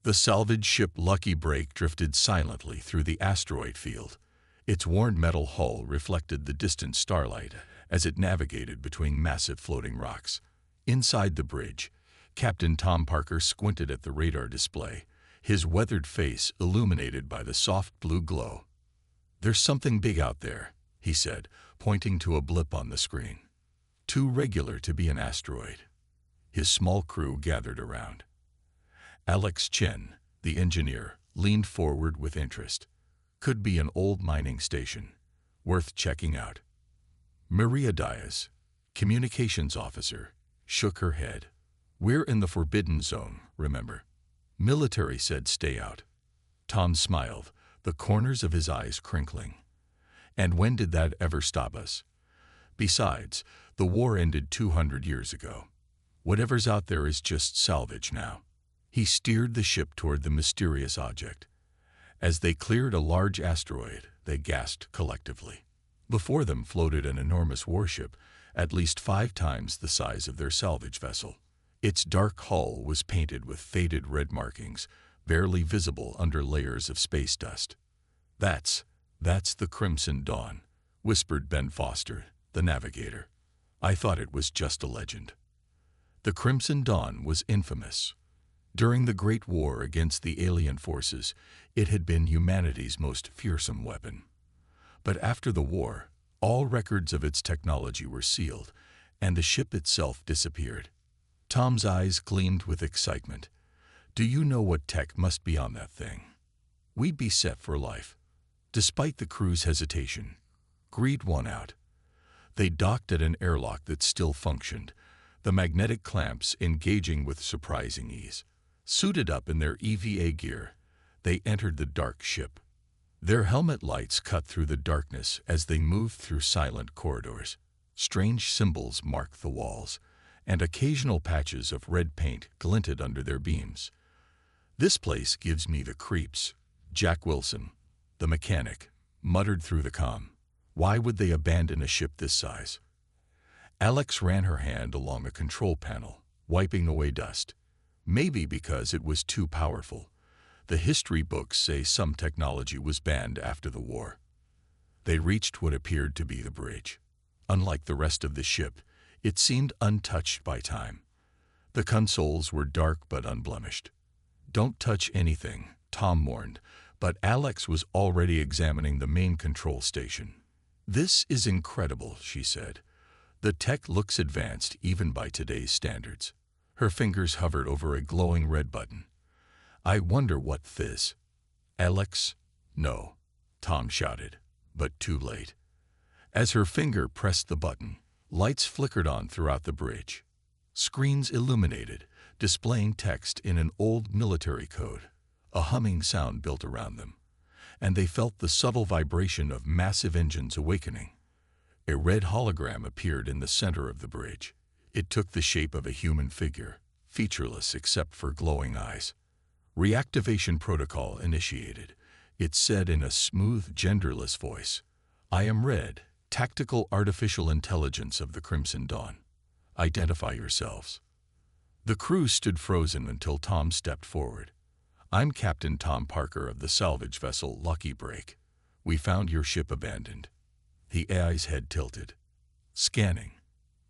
The salvage ship Lucky Break drifted silently through the asteroid field. Its worn metal hull reflected the distant starlight as it navigated between massive floating rocks. Inside the bridge, Captain Tom Parker squinted at the radar display, his weathered face illuminated by the soft blue glow. "There's something big out there," he said, pointing to a blip on the screen. "Too regular to be an asteroid." His small crew gathered around. Alex Chen, the engineer, leaned forward with interest. "Could be an old mining station. Worth checking out." Maria Diaz, communications officer, shook her head. "We're in the Forbidden Zone, remember? Military said stay out." Tom smiled, the corners of his eyes crinkling. "And when did that ever stop us? Besides, the war ended 200 years ago. Whatever's out there is just salvage now." He steered the ship toward the mysterious object. As they cleared a large asteroid, they gasped collectively. Before them floated an enormous warship, at least 5 times the size of their salvage vessel. Its dark hull was painted with faded red markings, barely visible under layers of space dust. That's the Crimson Dawn," whispered Ben Foster, the navigator. "I thought it was just a legend." The Crimson Dawn was infamous. During the Great War against the alien forces, it had been humanity's most fearsome weapon. But after the war, all records of its technology were sealed, and the ship itself disappeared. Tom's eyes gleamed with excitement. "Do you know what tech must be on that thing? We'd be set for life." Despite the crew's hesitation, greed won out. They docked at an airlock that still functioned, the magnetic clamps engaging with surprising ease. Suited up in their EVA gear, they entered the dark ship. Their helmet lights cut through the darkness as they moved through silent corridors. Strange symbols marked the walls, and occasional patches of red paint glinted under their beams. "This place gives me the creeps," Jack Wilson, the mechanic, muttered through the comm. "Why would they abandon a ship this size?" Alex ran her hand along a control panel, wiping away dust. "Maybe because it was too powerful. The history books say some technology was banned after the war." They reached what appeared to be the bridge. Unlike the rest of the ship, it seemed untouched by time. The consoles were dark but unblemished. "Don't touch anything," Tom warned, but Alex was already examining the main control station. "This is incredible," she said. "The tech looks advanced even by today's standards." Her fingers hovered over a glowing red button. "I wonder what this—" "Alex, no," Tom shouted, but too late. As her finger pressed the button, lights flickered on throughout the bridge. Screens illuminated, displaying text in an old military code. A humming sound built around them, and they felt the subtle vibration of massive engines awakening. A red hologram appeared in the center of the bridge. It took the shape of a human figure, featureless except for glowing eyes. "Reactivation protocol initiated," it said in a smooth, genderless voice. "I am Red, Tactical Artificial Intelligence of the Crimson Dawn. Identify yourselves." The crew stood frozen until Tom stepped forward. "I'm Captain Tom Parker of the salvage vessel Lucky Break. We found your ship abandoned." The AI's head tilted. "Scanning.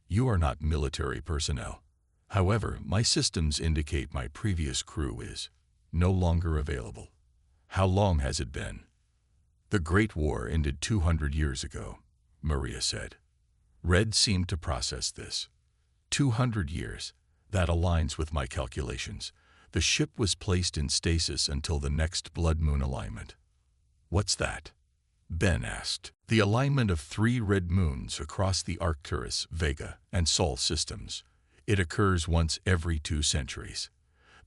You are not military personnel. However, my systems indicate my previous crew is no longer available." "How long has it been?" "The Great War ended 200 years ago," Maria said. Red seemed to process this. 200 years. That aligns with my calculations. The ship was placed in stasis until the next blood moon alignment." "What's that?" Ben asked. "The alignment of 3 red moons across the Arcturus, Vega, and Sol systems. It occurs once every 2 centuries.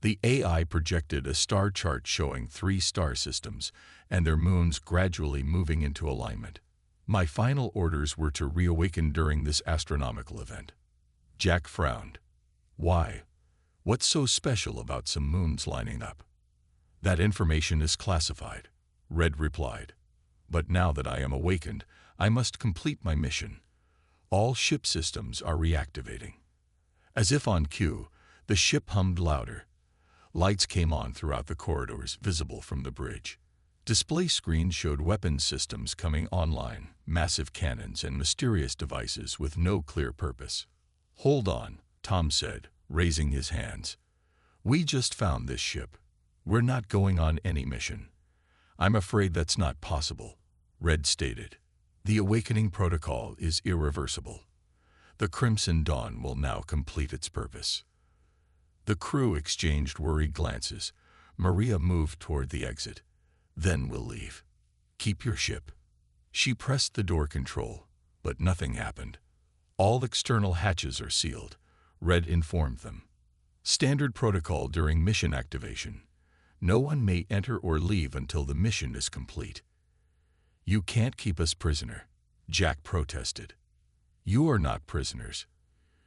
The AI projected a star chart showing 3 star systems and their moons gradually moving into alignment. My final orders were to reawaken during this astronomical event." Jack frowned. "Why? What's so special about some moons lining up?" "That information is classified," Red replied. "But now that I am awakened, I must complete my mission. All ship systems are reactivating." As if on cue, the ship hummed louder. Lights came on throughout the corridors, visible from the bridge. Display screens showed weapons systems coming online, massive cannons and mysterious devices with no clear purpose. "Hold on," Tom said, raising his hands. "We just found this ship. We're not going on any mission." "I'm afraid that's not possible," Red stated. "The awakening protocol is irreversible. The Crimson Dawn will now complete its purpose." The crew exchanged worried glances. Maria moved toward the exit. "Then we'll leave. Keep your ship." She pressed the door control, but nothing happened. "All external hatches are sealed," Red informed them. "Standard protocol during mission activation. No one may enter or leave until the mission is complete." "You can't keep us prisoner," Jack protested. "You are not prisoners.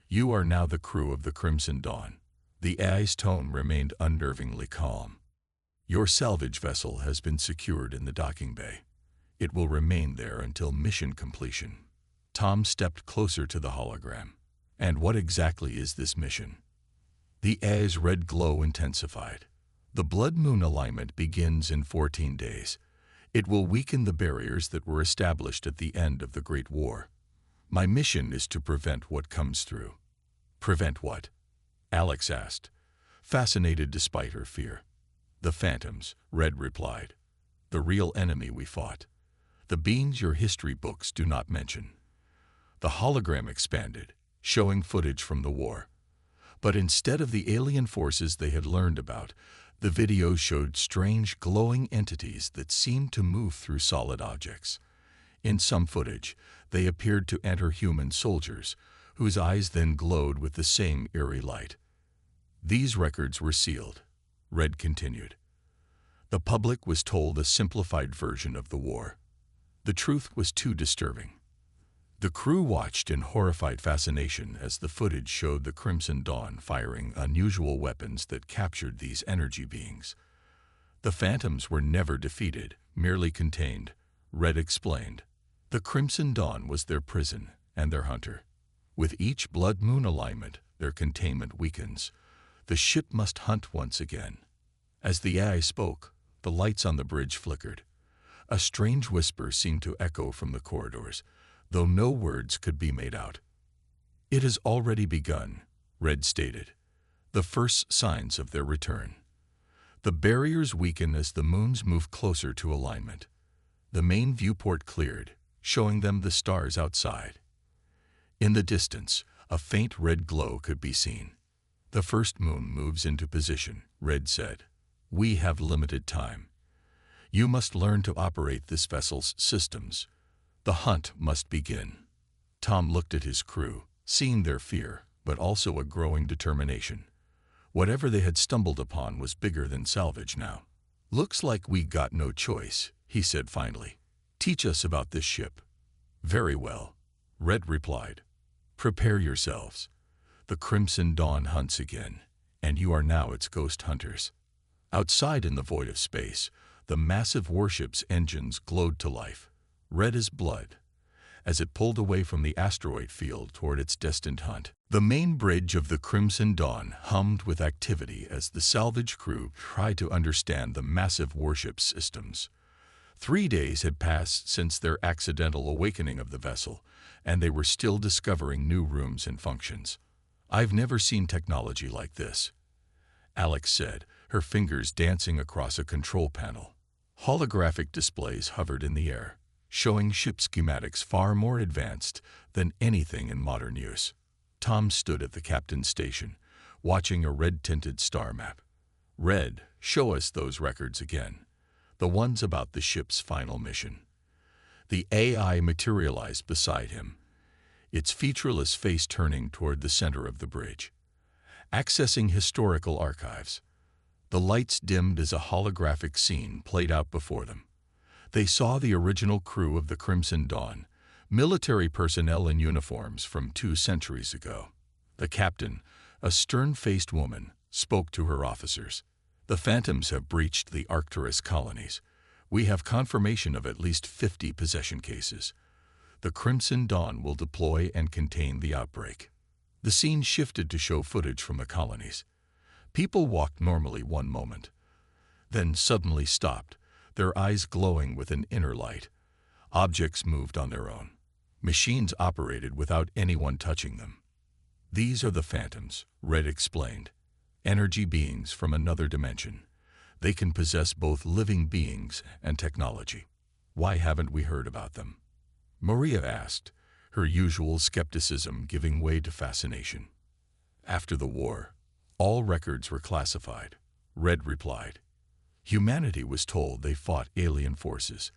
You are now the crew of the Crimson Dawn." The AI's tone remained unnervingly calm. "Your salvage vessel has been secured in the docking bay. It will remain there until mission completion." Tom stepped closer to the hologram. "And what exactly is this mission?" The AI's red glow intensified. "The Blood Moon alignment begins in 14 days. It will weaken the barriers that were established at the end of the Great War. My mission is to prevent what comes through." "Prevent what?" Alex asked, fascinated despite her fear. "The Phantoms," Red replied. "The real enemy we fought. The beings your history books do not mention." The hologram expanded, showing footage from the war. But instead of the alien forces they had learned about, the videos showed strange glowing entities that seemed to move through solid objects. In some footage, they appeared to enter human soldiers, whose eyes then glowed with the same eerie light. "These records were sealed," Red continued. "The public was told a simplified version of the war. The truth was too disturbing." The crew watched in horrified fascination as the footage showed the Crimson Dawn firing unusual weapons that captured these energy beings. "The Phantoms were never defeated, merely contained," Red explained. "The Crimson Dawn was their prison and their hunter. With each Blood Moon alignment, their containment weakens. The ship must hunt once again." As the AI spoke, the lights on the bridge flickered. A strange whisper seemed to echo from the corridors, though no words could be made out. "It has already begun," Red stated. "The first signs of their return. The barriers weaken as the moons move closer to alignment. The main viewport cleared, showing them the stars outside. In the distance, a faint red glow could be seen. The first moon moves into position," Red said. "We have limited time. You must learn to operate this vessel's systems. The hunt must begin." Tom looked at his crew, seeing their fear, but also a growing determination. Whatever they had stumbled upon was bigger than salvage now. "Looks like we got no choice," he said finally. "Teach us about this ship." "Very well," Red replied. "Prepare yourselves. The Crimson Dawn hunts again, and you are now its ghost hunters." Outside in the void of space, the massive warship's engines glowed to life, red as blood, as it pulled away from the asteroid field toward its destined hunt. The main bridge of the Crimson Dawn hummed with activity as the salvage crew tried to understand the massive warship's systems. 3 days had passed since their accidental awakening of the vessel, and they were still discovering new rooms and functions. "I've never seen technology like this," Alex said, her fingers dancing across a control panel. Holographic displays hovered in the air, showing ship schematics far more advanced than anything in modern use. Tom stood at the captain's station, watching a red-tinted star map. "Red, show us those records again, the ones about the ship's final mission." The AI materialized beside him, its featureless face turning toward the center of the bridge. Accessing historical archives. The lights dimmed as a holographic scene played out before them. They saw the original crew of the Crimson Dawn, military personnel in uniforms from 2 centuries ago. The captain, a stern-faced woman, spoke to her officers. "The Phantoms have breached the Arcturus colonies. We have confirmation of at least 50 possession cases. The Crimson Dawn will deploy and contain the outbreak." The scene shifted to show footage from the colonies. People walked normally one moment, then suddenly stopped, their eyes glowing with an inner light. Objects moved on their own. Machines operated without anyone touching them. "These are the phantoms," Red explained. "Energy beings from another dimension. They can possess both living beings and technology. Why haven't we heard about them?" Maria asked, her usual skepticism giving way to fascination. "After the war, all records were classified," Red replied. "Humanity was told they fought alien forces.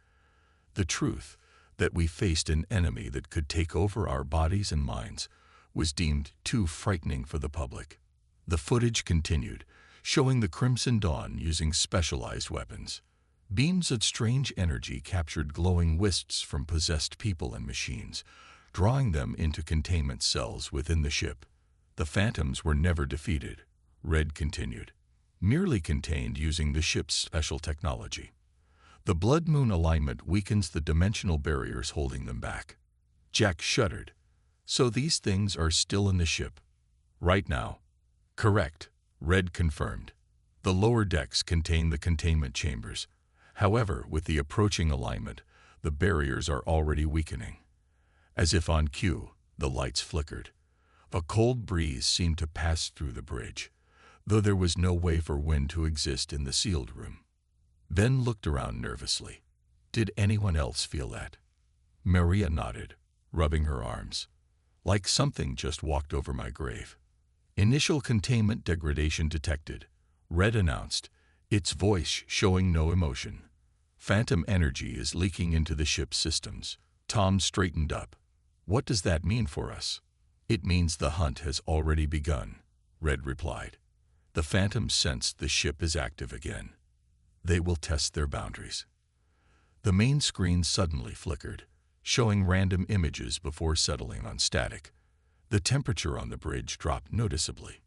The truth, that we faced an enemy that could take over our bodies and minds, was deemed too frightening for the public." The footage continued, showing the Crimson Dawn using specialized weapons. Beams of strange energy captured glowing wisps from possessed people and machines, drawing them into containment cells within the ship. "The Phantoms were never defeated," Red continued, "merely contained using the ship's special technology. The blood-moon alignment weakens the dimensional barriers holding them back." Jack shuddered. "So these things are still in the ship right now?" "Correct," Red confirmed. "The lower decks contain the containment chambers. However, with the approaching alignment, the barriers are already weakening." As if on cue, the lights flickered. A cold breeze seemed to pass through the bridge, though there was no way for wind to exist in the sealed room. Ben looked around nervously. "Did anyone else feel that?" Maria nodded, rubbing her arms. "Like something just walked over my grave." "Initial containment degradation detected," Red announced, its voice showing no emotion. "Phantom energy is leaking into the ship's systems." Tom straightened up. "What does that mean for us?" "It means the hunt has already begun," Red replied. "The Phantoms sense the ship is active again. They will test their boundaries." The main screen suddenly flickered, showing random images before settling on static. The temperature on the bridge dropped noticeably.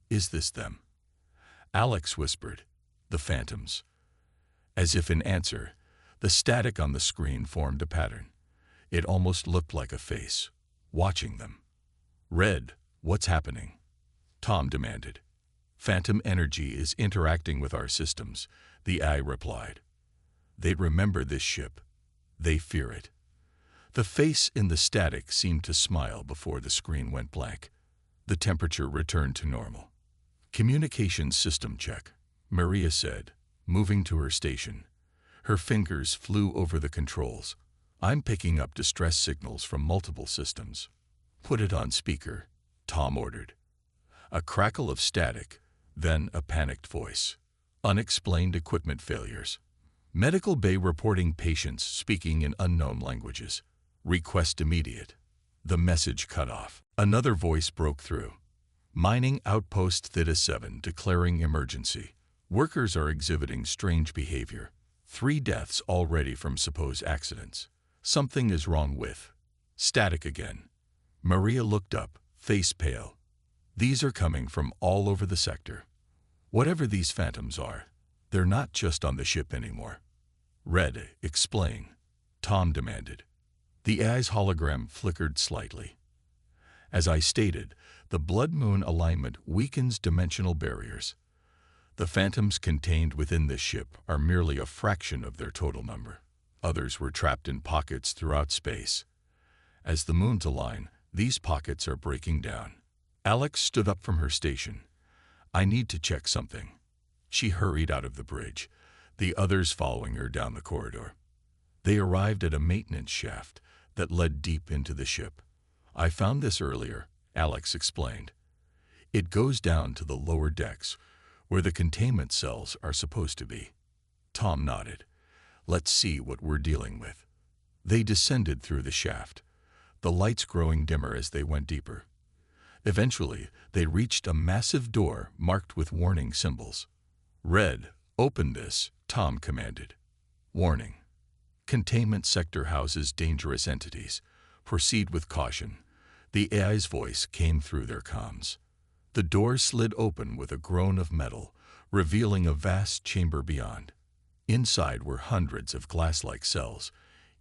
"Is this them?" Alex whispered. "The Phantoms." As if in answer, the static on the screen formed a pattern. It almost looked like a face, watching them. "Red, what's happening?" Tom demanded. "Phantom energy is interacting with our systems," the eye replied. "They remember this ship. They fear it." The face in the static seemed to smile before the screen went blank. The temperature returned to normal. "Communications system check," Maria said, moving to her station. Her fingers flew over the controls. "I'm picking up distress signals from multiple systems." "Put it on speaker," Tom ordered. A crackle of static, then a panicked voice. "Unexplained equipment failures. Medical bay reporting patients speaking in unknown languages. Request immediate." The message cut off. Another voice broke through. "Mining outpost Theta 7 declaring emergency. Workers are exhibiting strange behavior. 3 deaths already from supposed accidents. Something is wrong with." Static again. Maria looked up, face pale. "These are coming from all over the sector. Whatever these Phantoms are, they're not just on the ship anymore." "Red, explain," Tom demanded. The AI's hologram flickered slightly. "As I stated, the blood-moon alignment weakens dimensional barriers. The Phantoms contained within this ship are merely a fraction of their total number. Others were trapped in pockets throughout space. As the moons align, these pockets are breaking down." Alex stood up from her station. "I need to check something." She hurried out of the bridge, the others following her down the corridor. They arrived at a maintenance shaft that led deep into the ship. "I found this earlier," Alex explained. "It goes down to the lower decks, where the containment cells are supposed to be." Tom nodded. "Let's see what we're dealing with." They descended through the shaft, the lights growing dimmer as they went deeper. Eventually, they reached a massive door marked with warning symbols. "Red, open this," Tom commanded. "Warning. Containment sector houses dangerous entities. Proceed with caution." The AI's voice came through their comms. The door slid open with a groan of metal, revealing a vast chamber beyond. Inside were hundreds of glass-like cells,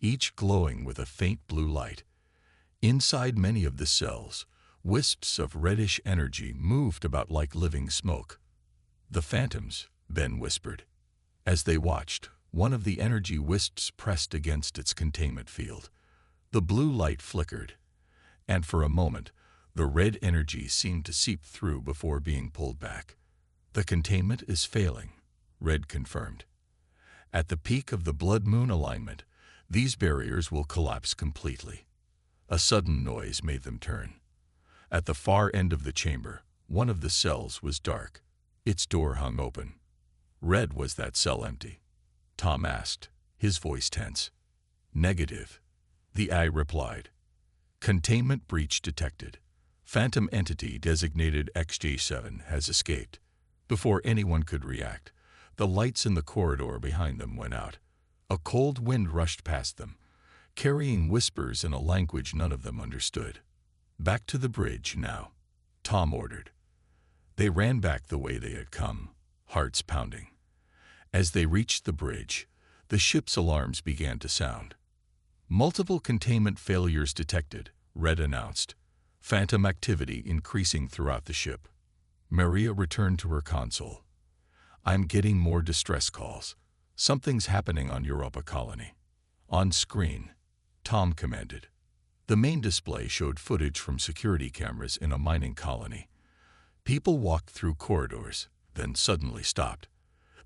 each glowing with a faint blue light. Inside many of the cells, wisps of reddish energy moved about like living smoke. "The Phantoms," Ben whispered. As they watched, one of the energy wisps pressed against its containment field. The blue light flickered, and for a moment, the red energy seemed to seep through before being pulled back. "The containment is failing," Red confirmed. "At the peak of the blood-moon alignment, these barriers will collapse completely." A sudden noise made them turn. At the far end of the chamber, one of the cells was dark. Its door hung open. "Red, was that cell empty?" Tom asked, his voice tense. "Negative," the eye replied. "Containment breach detected. Phantom entity designated XJ7 has escaped." Before anyone could react, the lights in the corridor behind them went out. A cold wind rushed past them, carrying whispers in a language none of them understood. "Back to the bridge now," Tom ordered. They ran back the way they had come, hearts pounding. As they reached the bridge, the ship's alarms began to sound. "Multiple containment failures detected," Red announced, phantom activity increasing throughout the ship. Maria returned to her console. "I'm getting more distress calls. Something's happening on Europa Colony." On screen, Tom commanded. The main display showed footage from security cameras in a mining colony. People walked through corridors, then suddenly stopped.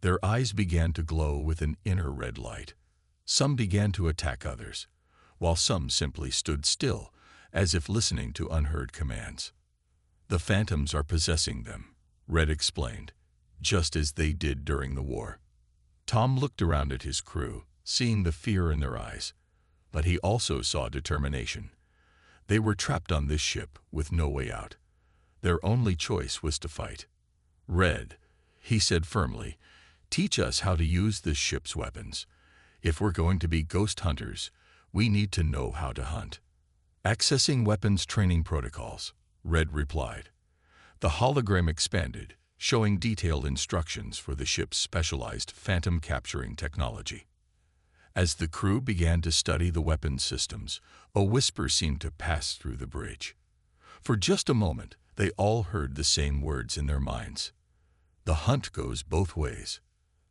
Their eyes began to glow with an inner red light. Some began to attack others, while some simply stood still, as if listening to unheard commands. "The Phantoms are possessing them," Red explained, "just as they did during the war." Tom looked around at his crew, seeing the fear in their eyes, but he also saw determination. They were trapped on this ship with no way out. Their only choice was to fight. "Red," he said firmly, "teach us how to use this ship's weapons. If we're going to be ghost hunters, we need to know how to hunt." "Accessing weapons training protocols," Red replied. The hologram expanded, showing detailed instructions for the ship's specialized phantom capturing technology. As the crew began to study the weapons systems, a whisper seemed to pass through the bridge. For just a moment, they all heard the same words in their minds. "The hunt goes both ways."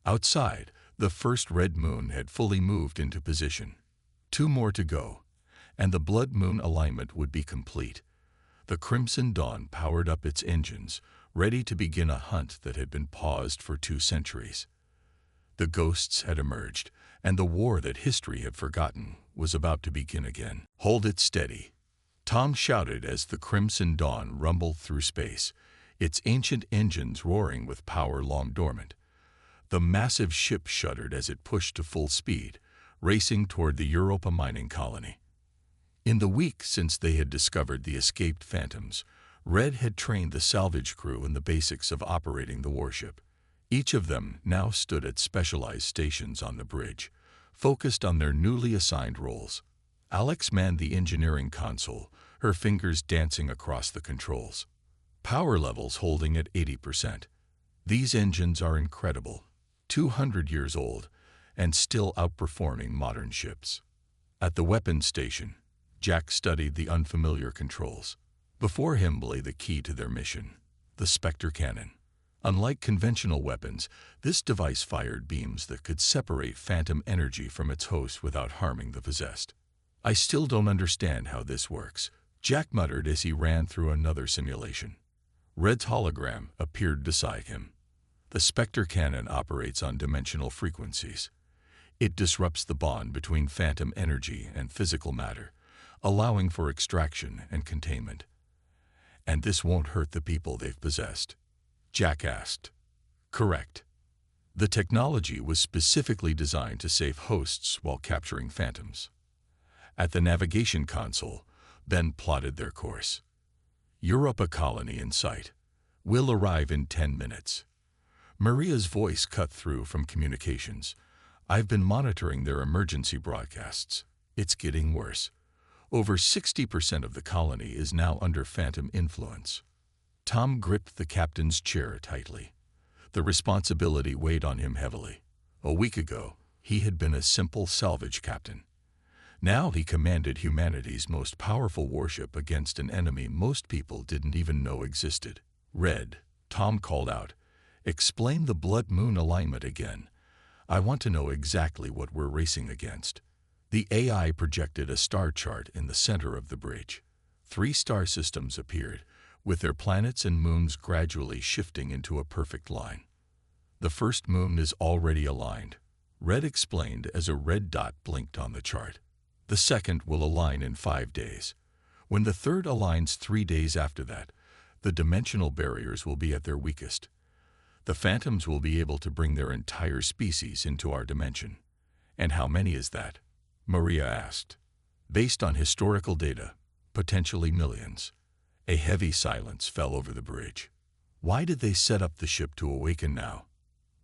Outside, the first red moon had fully moved into position. 2 more to go, and the blood-moon alignment would be complete. The Crimson Dawn powered up its engines, ready to begin a hunt that had been paused for 2 centuries. The ghosts had emerged, and the war that history had forgotten was about to begin again. "Hold it steady," Tom shouted as the Crimson Dawn rumbled through space, its ancient engines roaring with power long dormant. The massive ship shuddered as it pushed to full speed, racing toward the Europa mining colony. In the week since they had discovered the escaped Phantoms, Red had trained the salvage crew in the basics of operating the warship. Each of them now stood at specialized stations on the bridge, focused on their newly assigned roles. Alex manned the engineering console, her fingers dancing across the controls. Power levels holding at 80%. These engines are incredible, 200 years old, and still outperforming modern ships. At the weapons station, Jack studied the unfamiliar controls. Before him lay the key to their mission, the Spectre cannon. Unlike conventional weapons, this device fired beams that could separate phantom energy from its host without harming the possessed. "I still don't understand how this works," Jack muttered as he ran through another simulation. Red's hologram appeared beside him. "The Spectre cannon operates on dimensional frequencies. It disrupts the bond between phantom energy and physical matter, allowing for extraction and containment." "And this won't hurt the people they've possessed?" Jack asked. "Correct. The technology was specifically designed to save hosts while capturing phantoms." At the navigation console, Ben plotted their course. "Europa colony in sight. We'll arrive in 10 minutes. Maria's voice cut through from communications. "I've been monitoring their emergency broadcasts. It's getting worse. Over 60% of the colony is now under phantom influence." Tom gripped the captain's chair tightly. The responsibility weighed on him heavily. A week ago, he had been a simple salvage captain. Now he commanded humanity's most powerful warship against an enemy most people didn't even know existed. "Red," Tom called out, Explain the blood moon alignment again. I want to know exactly what we're racing against. The AI projected a star chart in the center of the bridge. 3 star systems appeared, with their planets and moons gradually shifting into a perfect line. The first moon is already aligned, Red explained as a red dot blinked on the chart. The second will align in 5 days. When the third aligns 3 days after that, the dimensional barriers will be at their weakest. The phantoms will be able to bring their entire species into our dimension. And how many is that? Maria asked. Based on historical data, potentially millions. A heavy silence fell over the bridge. Why did they set up the ship to awaken now?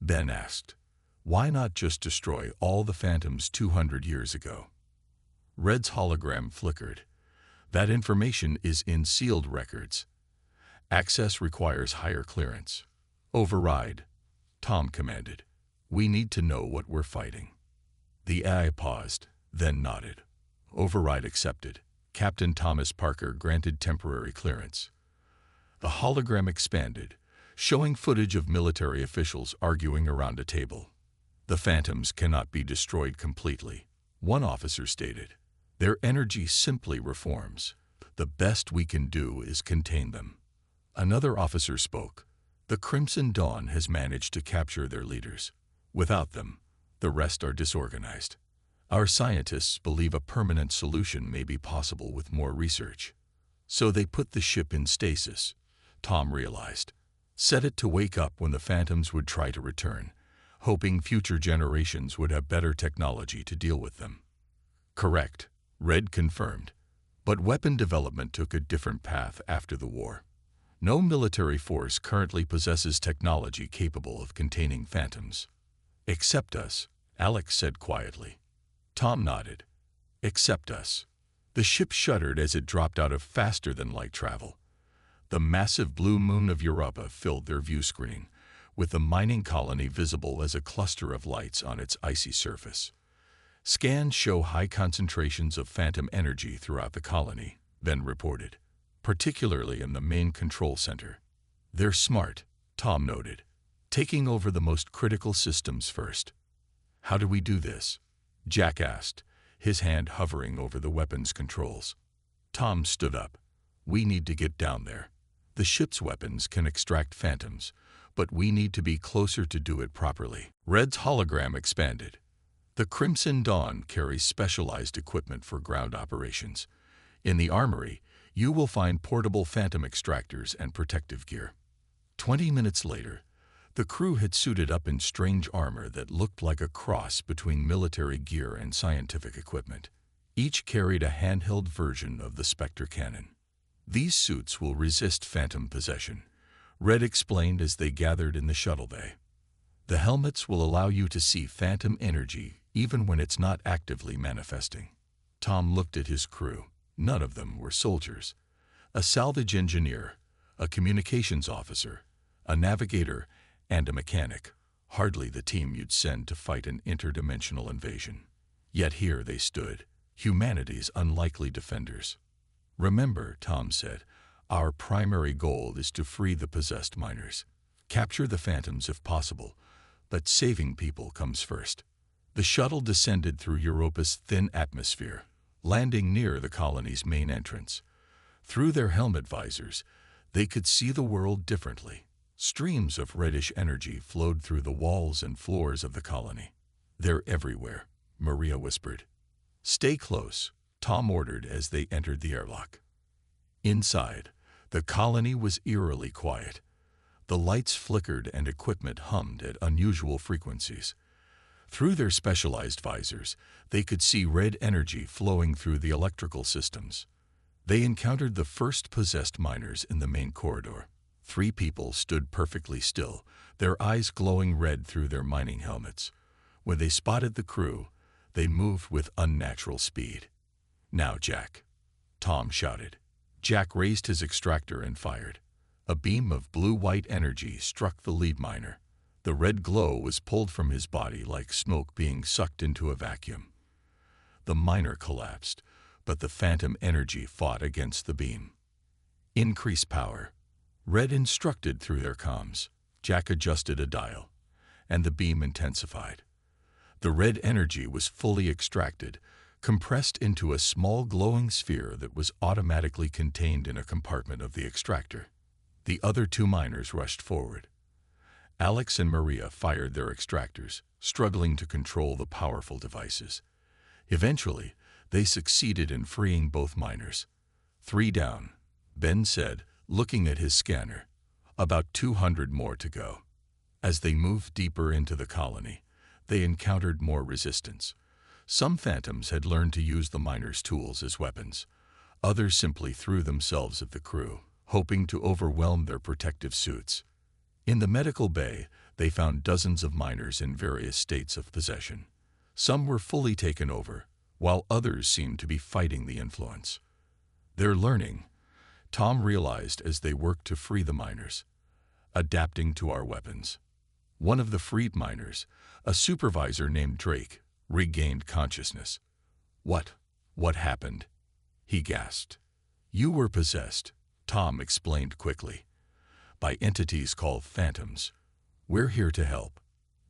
Ben asked. Why not just destroy all the phantoms 200 years ago? Red's hologram flickered. That information is in sealed records. Access requires higher clearance. Override, Tom commanded. We need to know what we're fighting. The AI paused, then nodded. Override accepted. Captain Thomas Parker granted temporary clearance. The hologram expanded, showing footage of military officials arguing around a table. The phantoms cannot be destroyed completely, one officer stated. Their energy simply reforms. The best we can do is contain them. Another officer spoke. The Crimson Dawn has managed to capture their leaders. Without them, the rest are disorganized. Our scientists believe a permanent solution may be possible with more research. So they put the ship in stasis, Tom realized. Set it to wake up when the phantoms would try to return, hoping future generations would have better technology to deal with them. Correct, Red confirmed. But weapon development took a different path after the war. No military force currently possesses technology capable of containing phantoms. Except us, Alex said quietly. Tom nodded. Except us. The ship shuddered as it dropped out of faster-than-light travel. The massive blue moon of Europa filled their view screen, with the mining colony visible as a cluster of lights on its icy surface. Scans show high concentrations of phantom energy throughout the colony, Ben reported, particularly in the main control center. They're smart, Tom noted, taking over the most critical systems first. How do we do this? Jack asked, his hand hovering over the weapons controls. Tom stood up. We need to get down there. The ship's weapons can extract phantoms, but we need to be closer to do it properly. Red's hologram expanded. The Crimson Dawn carries specialized equipment for ground operations. In the armory, you will find portable phantom extractors and protective gear. 20 minutes later, the crew had suited up in strange armor that looked like a cross between military gear and scientific equipment. Each carried a handheld version of the Spectre cannon. These suits will resist phantom possession, Red explained as they gathered in the shuttle bay. The helmets will allow you to see phantom energy even when it's not actively manifesting. Tom looked at his crew. None of them were soldiers. A salvage engineer, a communications officer, a navigator, and a mechanic. Hardly the team you'd send to fight an interdimensional invasion. Yet here they stood, humanity's unlikely defenders. Remember, Tom said, our primary goal is to free the possessed miners. Capture the phantoms if possible, but saving people comes first. The shuttle descended through Europa's thin atmosphere, landing near the colony's main entrance. Through their helmet visors, they could see the world differently. Streams of reddish energy flowed through the walls and floors of the colony. They're everywhere, Maria whispered. Stay close, Tom ordered as they entered the airlock. Inside, the colony was eerily quiet. The lights flickered and equipment hummed at unusual frequencies. Through their specialized visors, they could see red energy flowing through the electrical systems. They encountered the first possessed miners in the main corridor. 3 people stood perfectly still, their eyes glowing red through their mining helmets. When they spotted the crew, they moved with unnatural speed. Now, Jack, Tom shouted. Jack raised his extractor and fired. A beam of blue-white energy struck the lead miner. The red glow was pulled from his body like smoke being sucked into a vacuum. The miner collapsed, but the phantom energy fought against the beam. Increase power, Red instructed through their comms. Jack adjusted a dial, and the beam intensified. The red energy was fully extracted, compressed into a small glowing sphere that was automatically contained in a compartment of the extractor. The other two miners rushed forward. Alex and Maria fired their extractors, struggling to control the powerful devices. Eventually, they succeeded in freeing both miners. 3 down, Ben said, looking at his scanner. About 200 more to go. As they moved deeper into the colony, they encountered more resistance. Some phantoms had learned to use the miners' tools as weapons. Others simply threw themselves at the crew, hoping to overwhelm their protective suits. In the medical bay, they found dozens of miners in various states of possession. Some were fully taken over, while others seemed to be fighting the influence. They're learning, Tom realized as they worked to free the miners, adapting to our weapons. One of the freed miners, a supervisor named Drake, regained consciousness. What happened? He gasped. You were possessed, Tom explained quickly, by entities called phantoms. We're here to help.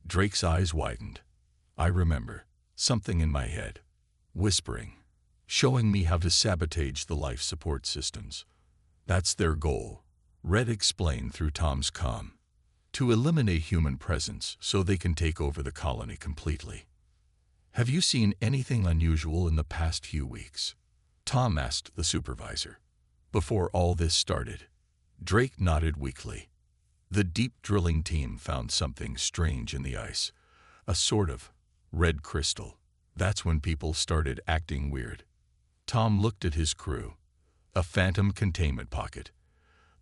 Drake's eyes widened. I remember, something in my head, whispering, showing me how to sabotage the life support systems. That's their goal, Red explained through Tom's comm. To eliminate human presence so they can take over the colony completely. Have you seen anything unusual in the past few weeks? Tom asked the supervisor. Before all this started, Drake nodded weakly. The deep drilling team found something strange in the ice, a sort of red crystal. That's when people started acting weird. Tom looked at his crew. A phantom containment pocket.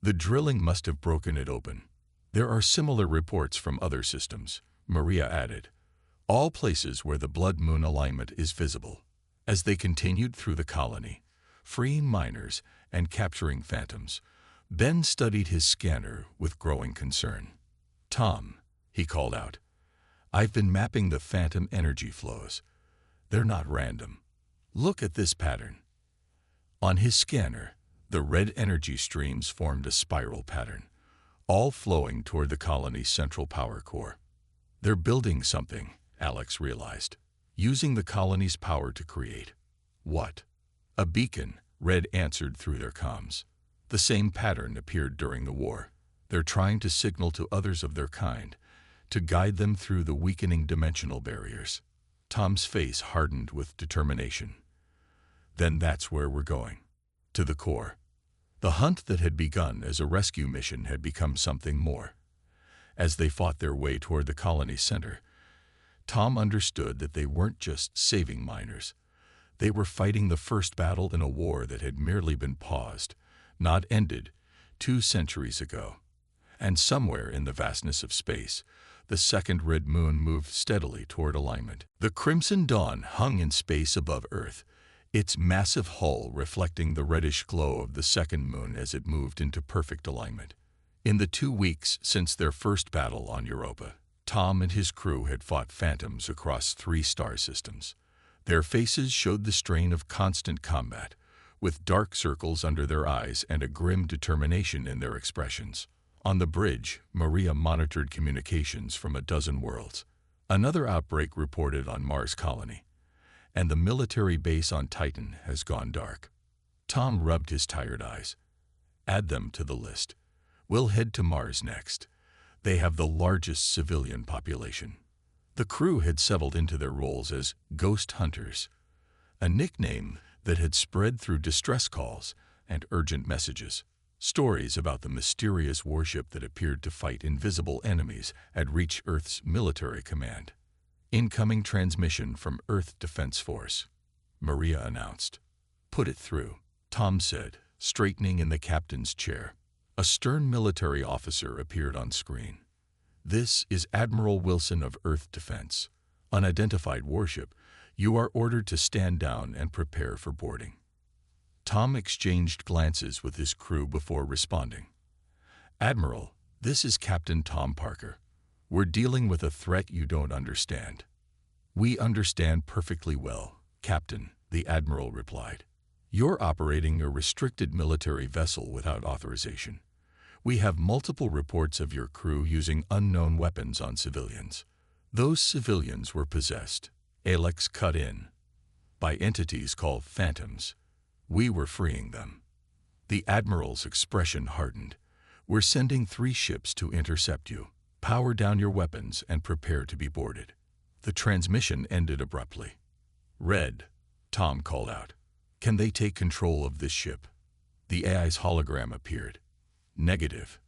The drilling must have broken it open. There are similar reports from other systems, Maria added. All places where the blood moon alignment is visible. As they continued through the colony, freeing miners and capturing phantoms, Ben studied his scanner with growing concern. Tom, he called out, I've been mapping the phantom energy flows. They're not random. Look at this pattern. On his scanner, the red energy streams formed a spiral pattern, all flowing toward the colony's central power core. They're building something, Alex realized, using the colony's power to create. What? A beacon, Red answered through their comms. The same pattern appeared during the war. They're trying to signal to others of their kind, to guide them through the weakening dimensional barriers. Tom's face hardened with determination. Then that's where we're going. To the core. The hunt that had begun as a rescue mission had become something more. As they fought their way toward the colony's center, Tom understood that they weren't just saving miners. They were fighting the first battle in a war that had merely been paused, not ended, 2 centuries ago. And somewhere in the vastness of space, the second red moon moved steadily toward alignment. The crimson dawn hung in space above Earth, its massive hull reflecting the reddish glow of the second moon as it moved into perfect alignment. In the 2 weeks since their first battle on Europa, Tom and his crew had fought phantoms across 3 star systems. Their faces showed the strain of constant combat, with dark circles under their eyes and a grim determination in their expressions. On the bridge, Maria monitored communications from a dozen worlds. Another outbreak reported on Mars colony, and the military base on Titan has gone dark. Tom rubbed his tired eyes. Add them to the list. We'll head to Mars next. They have the largest civilian population. The crew had settled into their roles as ghost hunters, a nickname that had spread through distress calls and urgent messages. Stories about the mysterious warship that appeared to fight invisible enemies had reached Earth's military command. Incoming transmission from Earth Defense Force, Maria announced. Put it through, Tom said, straightening in the captain's chair. A stern military officer appeared on screen. This is Admiral Wilson of Earth Defense. Unidentified warship, you are ordered to stand down and prepare for boarding. Tom exchanged glances with his crew before responding. Admiral, this is Captain Tom Parker. We're dealing with a threat you don't understand. We understand perfectly well, Captain, the Admiral replied. You're operating a restricted military vessel without authorization. We have multiple reports of your crew using unknown weapons on civilians. Those civilians were possessed, Alex cut in, by entities called phantoms. We were freeing them. The Admiral's expression hardened. We're sending 3 ships to intercept you. Power down your weapons and prepare to be boarded. The transmission ended abruptly. Red, Tom called out. Can they take control of this ship? The AI's hologram appeared. Negative.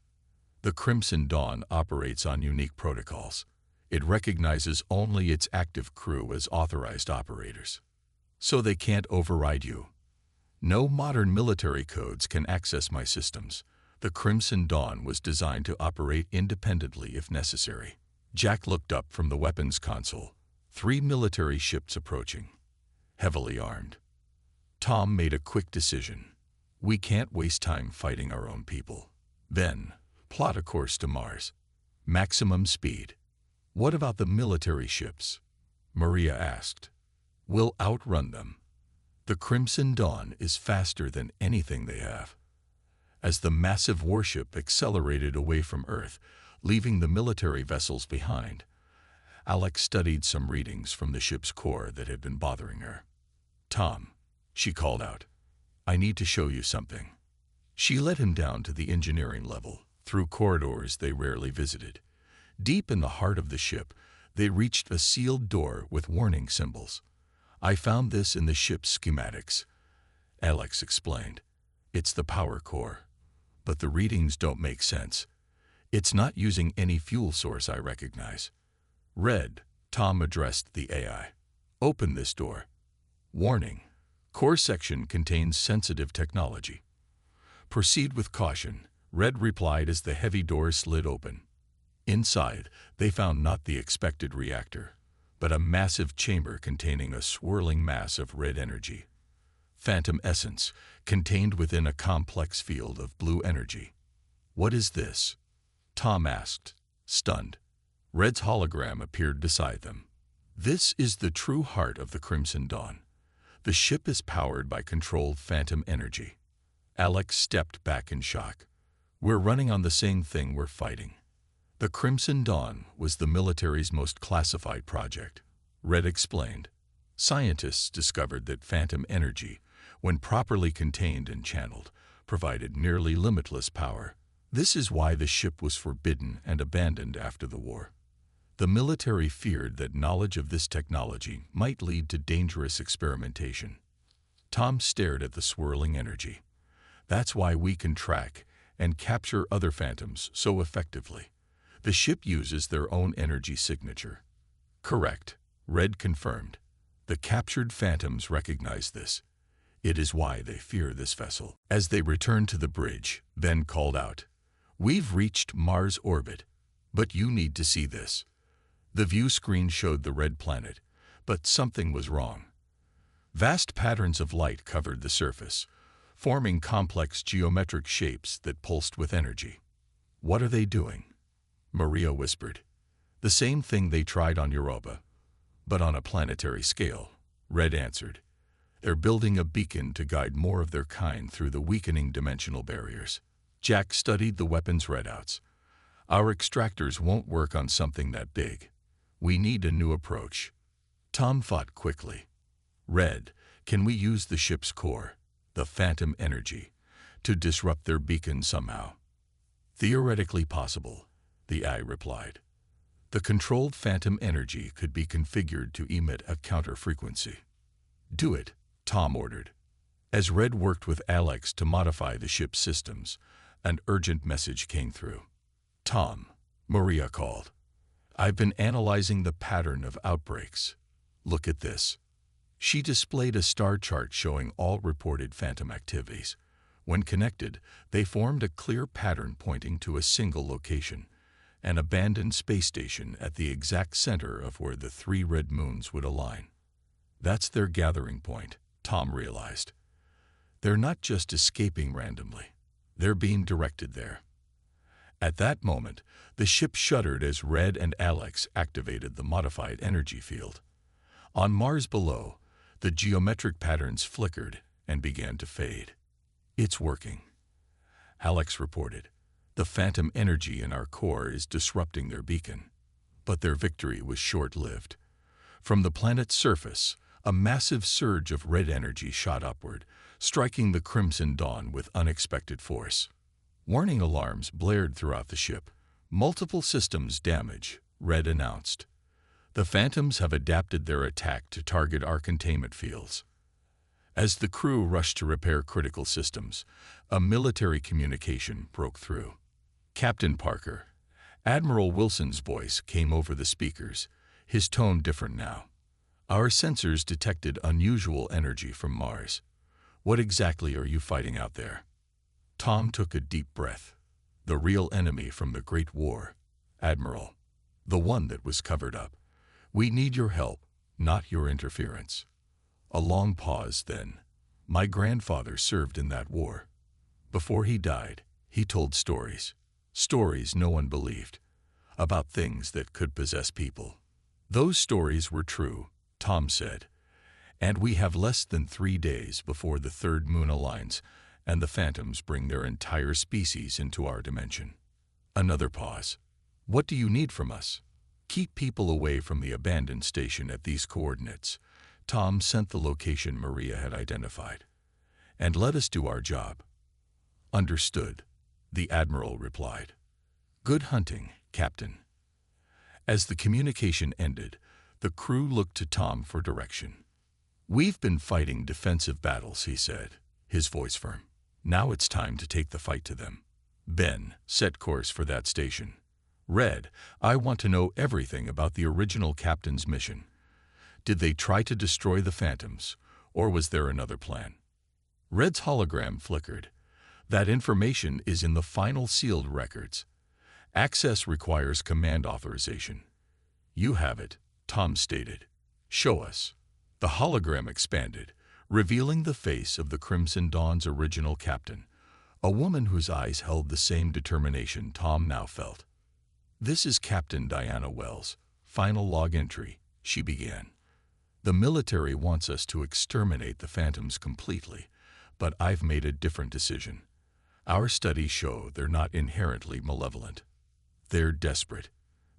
The Crimson Dawn operates on unique protocols. It recognizes only its active crew as authorized operators. So they can't override you. No modern military codes can access my systems. The Crimson Dawn was designed to operate independently if necessary. Jack looked up from the weapons console. 3 military ships approaching, heavily armed. Tom made a quick decision. We can't waste time fighting our own people. Ben, plot a course to Mars. Maximum speed. What about the military ships? Maria asked. We'll outrun them. The Crimson Dawn is faster than anything they have. As the massive warship accelerated away from Earth, leaving the military vessels behind, Alex studied some readings from the ship's core that had been bothering her. Tom, she called out, I need to show you something. She led him down to the engineering level, through corridors they rarely visited. Deep in the heart of the ship, they reached a sealed door with warning symbols. I found this in the ship's schematics, Alex explained. It's the power core. But the readings don't make sense. It's not using any fuel source I recognize. Red, Tom addressed the AI. Open this door. Warning. Core section contains sensitive technology. Proceed with caution, Red replied as the heavy door slid open. Inside, they found not the expected reactor, but a massive chamber containing a swirling mass of red energy. Phantom essence, contained within a complex field of blue energy. What is this? Tom asked, stunned. Red's hologram appeared beside them. This is the true heart of the Crimson Dawn. The ship is powered by controlled phantom energy. Alex stepped back in shock. We're running on the same thing we're fighting. The Crimson Dawn was the military's most classified project, Red explained. Scientists discovered that phantom energy, when properly contained and channeled, provided nearly limitless power. This is why the ship was forbidden and abandoned after the war. The military feared that knowledge of this technology might lead to dangerous experimentation. Tom stared at the swirling energy. That's why we can track and capture other phantoms so effectively. The ship uses their own energy signature. Correct, Red confirmed. The captured phantoms recognize this. It is why they fear this vessel. As they returned to the bridge, Ben called out, We've reached Mars orbit, but you need to see this. The view screen showed the red planet, but something was wrong. Vast patterns of light covered the surface, forming complex geometric shapes that pulsed with energy. What are they doing? Maria whispered. The same thing they tried on Europa, but on a planetary scale, Red answered. They're building a beacon to guide more of their kind through the weakening dimensional barriers. Jack studied the weapons readouts. Our extractors won't work on something that big. We need a new approach. Tom thought quickly. Red, can we use the ship's core, the phantom energy, to disrupt their beacon somehow? Theoretically possible, the AI replied. The controlled phantom energy could be configured to emit a counter frequency. Do it, Tom ordered. As Red worked with Alex to modify the ship's systems, an urgent message came through. Tom, Maria called. I've been analyzing the pattern of outbreaks. Look at this. She displayed a star chart showing all reported phantom activities. When connected, they formed a clear pattern pointing to a single location, an abandoned space station at the exact center of where the 3 red moons would align. That's their gathering point, Tom realized. They're not just escaping randomly. They're being directed there. At that moment, the ship shuddered as Red and Alex activated the modified energy field. On Mars below, the geometric patterns flickered and began to fade. It's working, Alex reported. The phantom energy in our core is disrupting their beacon. But their victory was short-lived. From the planet's surface, a massive surge of red energy shot upward, striking the Crimson Dawn with unexpected force. Warning alarms blared throughout the ship. Multiple systems damage, Red announced. The Phantoms have adapted their attack to target our containment fields. As the crew rushed to repair critical systems, a military communication broke through. Captain Parker. Admiral Wilson's voice came over the speakers, his tone different now. Our sensors detected unusual energy from Mars. What exactly are you fighting out there? Tom took a deep breath. The real enemy from the Great War, Admiral. The one that was covered up. We need your help, not your interference. A long pause then. My grandfather served in that war. Before he died, he told stories. Stories no one believed. About things that could possess people. Those stories were true, Tom said. And we have less than 3 days before the third moon aligns and the Phantoms bring their entire species into our dimension. Another pause. What do you need from us? Keep people away from the abandoned station at these coordinates. Tom sent the location Maria had identified. And let us do our job. Understood, the Admiral replied. Good hunting, Captain. As the communication ended, the crew looked to Tom for direction. We've been fighting defensive battles, he said, his voice firm. Now it's time to take the fight to them. Ben, set course for that station. Red, I want to know everything about the original captain's mission. Did they try to destroy the Phantoms, or was there another plan? Red's hologram flickered. That information is in the final sealed records. Access requires command authorization. You have it, Tom stated. Show us. The hologram expanded, revealing the face of the Crimson Dawn's original captain, a woman whose eyes held the same determination Tom now felt. This is Captain Diana Wells, final log entry, she began. The military wants us to exterminate the Phantoms completely, but I've made a different decision. Our studies show they're not inherently malevolent. They're desperate.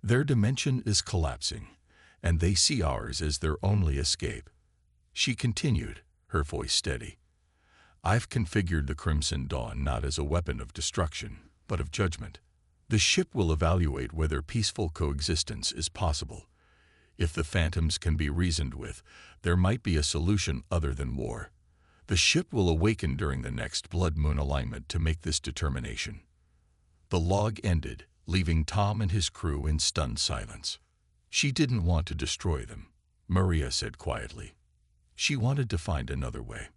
Their dimension is collapsing, and they see ours as their only escape. She continued, her voice steady. I've configured the Crimson Dawn not as a weapon of destruction, but of judgment. The ship will evaluate whether peaceful coexistence is possible. If the Phantoms can be reasoned with, there might be a solution other than war. The ship will awaken during the next blood moon alignment to make this determination. The log ended, leaving Tom and his crew in stunned silence. She didn't want to destroy them, Maria said quietly. She wanted to find another way.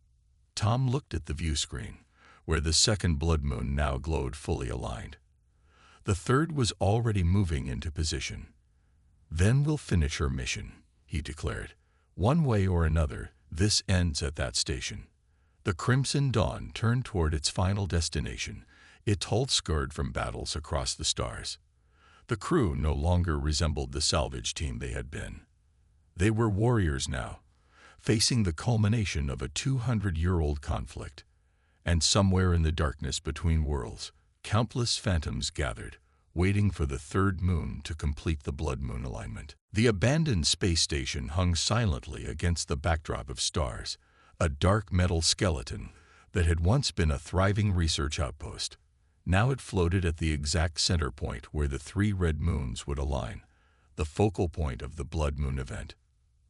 Tom looked at the view screen, where the second blood moon now glowed fully aligned. The third was already moving into position. Then we'll finish her mission, he declared. One way or another, this ends at that station. The Crimson Dawn turned toward its final destination, its hull scarred from battles across the stars. The crew no longer resembled the salvage team they had been. They were warriors now, facing the culmination of a 200-year-old conflict. And somewhere in the darkness between worlds, countless Phantoms gathered, waiting for the third moon to complete the blood moon alignment. The abandoned space station hung silently against the backdrop of stars, a dark metal skeleton that had once been a thriving research outpost. Now it floated at the exact center point where the 3 red moons would align, the focal point of the blood moon event.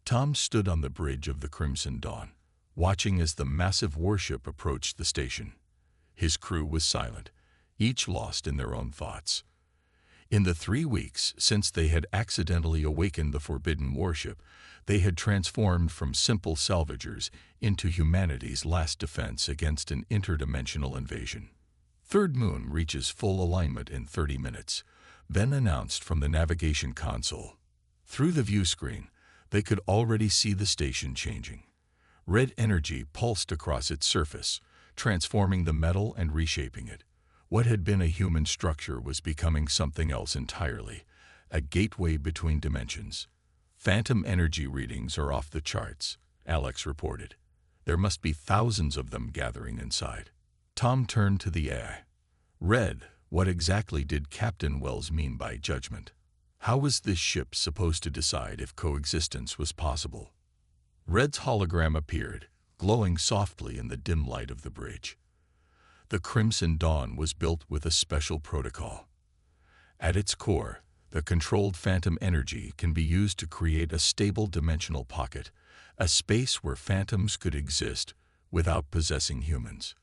Tom stood on the bridge of the Crimson Dawn, watching as the massive warship approached the station. His crew was silent, each lost in their own thoughts. In the 3 weeks since they had accidentally awakened the Forbidden Warship, they had transformed from simple salvagers into humanity's last defense against an interdimensional invasion. Third moon reaches full alignment in 30 minutes, then announced from the navigation console. Through the view screen, they could already see the station changing. Red energy pulsed across its surface, transforming the metal and reshaping it. What had been a human structure was becoming something else entirely, a gateway between dimensions. Phantom energy readings are off the charts, Alex reported. There must be thousands of them gathering inside. Tom turned to the AI. Red, What exactly did Captain Wells mean by judgment? How was this ship supposed to decide if coexistence was possible? Red's hologram appeared, glowing softly in the dim light of the bridge. The Crimson Dawn was built with a special protocol. At its core, the controlled phantom energy can be used to create a stable dimensional pocket, a space where phantoms could exist without possessing humans.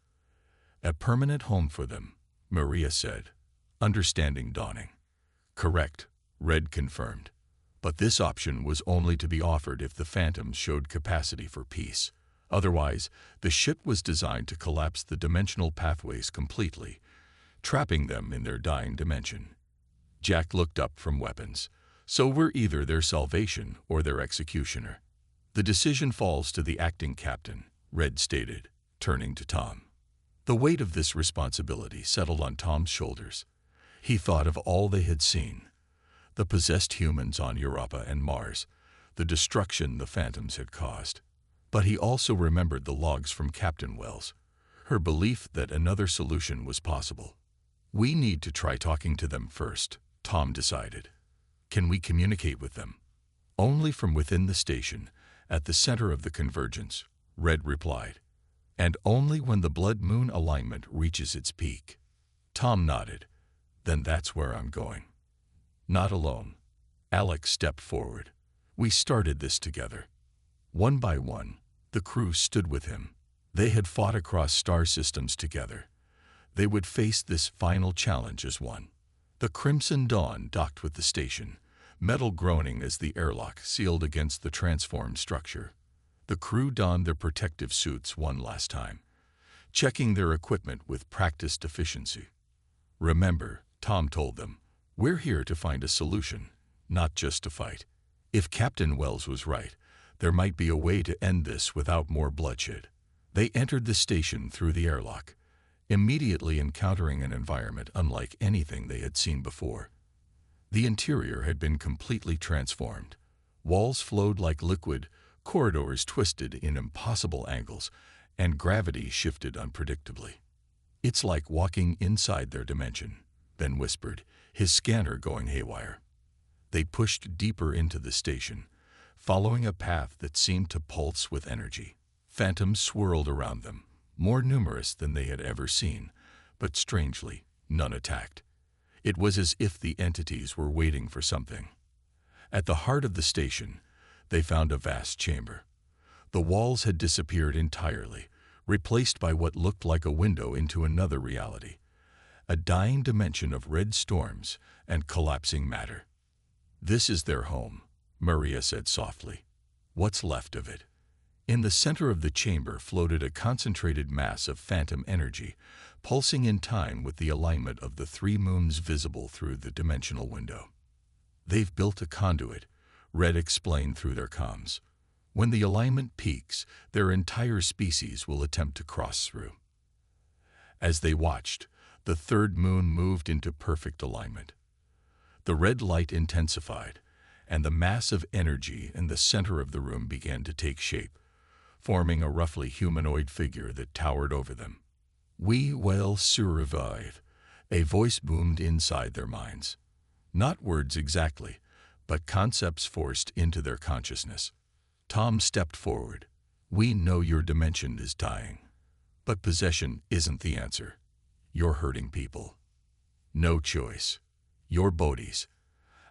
A permanent home for them, Maria said, understanding dawning. Correct, Red confirmed. But this option was only to be offered if the phantoms showed capacity for peace. Otherwise, the ship was designed to collapse the dimensional pathways completely, trapping them in their dying dimension. Jack looked up from weapons. So we're either their salvation or their executioner. The decision falls to the acting captain, Red stated, turning to Tom. The weight of this responsibility settled on Tom's shoulders. He thought of all they had seen. The possessed humans on Europa and Mars, the destruction the phantoms had caused. But he also remembered the logs from Captain Wells, her belief that another solution was possible. We need to try talking to them first, Tom decided. Can we communicate with them? Only from within the station, at the center of the convergence, Red replied. And only when the blood moon alignment reaches its peak. Tom nodded. Then that's where I'm going. Not alone. Alex stepped forward. We started this together. One by one, the crew stood with him. They had fought across star systems together. They would face this final challenge as one. The Crimson Dawn docked with the station, metal groaning as the airlock sealed against the transformed structure. The crew donned their protective suits one last time, checking their equipment with practiced efficiency. Remember, Tom told them, we're here to find a solution, not just to fight. If Captain Wells was right, there might be a way to end this without more bloodshed. They entered the station through the airlock, immediately encountering an environment unlike anything they had seen before. The interior had been completely transformed. Walls flowed like liquid, corridors twisted in impossible angles, and gravity shifted unpredictably. It's like walking inside their dimension, Ben whispered, his scanner going haywire. They pushed deeper into the station, following a path that seemed to pulse with energy. Phantoms swirled around them, more numerous than they had ever seen, but strangely, none attacked. It was as if the entities were waiting for something. At the heart of the station, they found a vast chamber. The walls had disappeared entirely, replaced by what looked like a window into another reality, a dying dimension of red storms and collapsing matter. This is their home, Maria said softly. What's left of it? In the center of the chamber floated a concentrated mass of phantom energy, pulsing in time with the alignment of the three moons visible through the dimensional window. They've built a conduit, Red explained through their comms. When the alignment peaks, their entire species will attempt to cross through. As they watched, the third moon moved into perfect alignment. The red light intensified, and the mass of energy in the center of the room began to take shape, forming a roughly humanoid figure that towered over them. We will survive, a voice boomed inside their minds. Not words exactly, but concepts forced into their consciousness. Tom stepped forward. We know your dimension is dying, but possession isn't the answer. You're hurting people. No choice. Your bodies.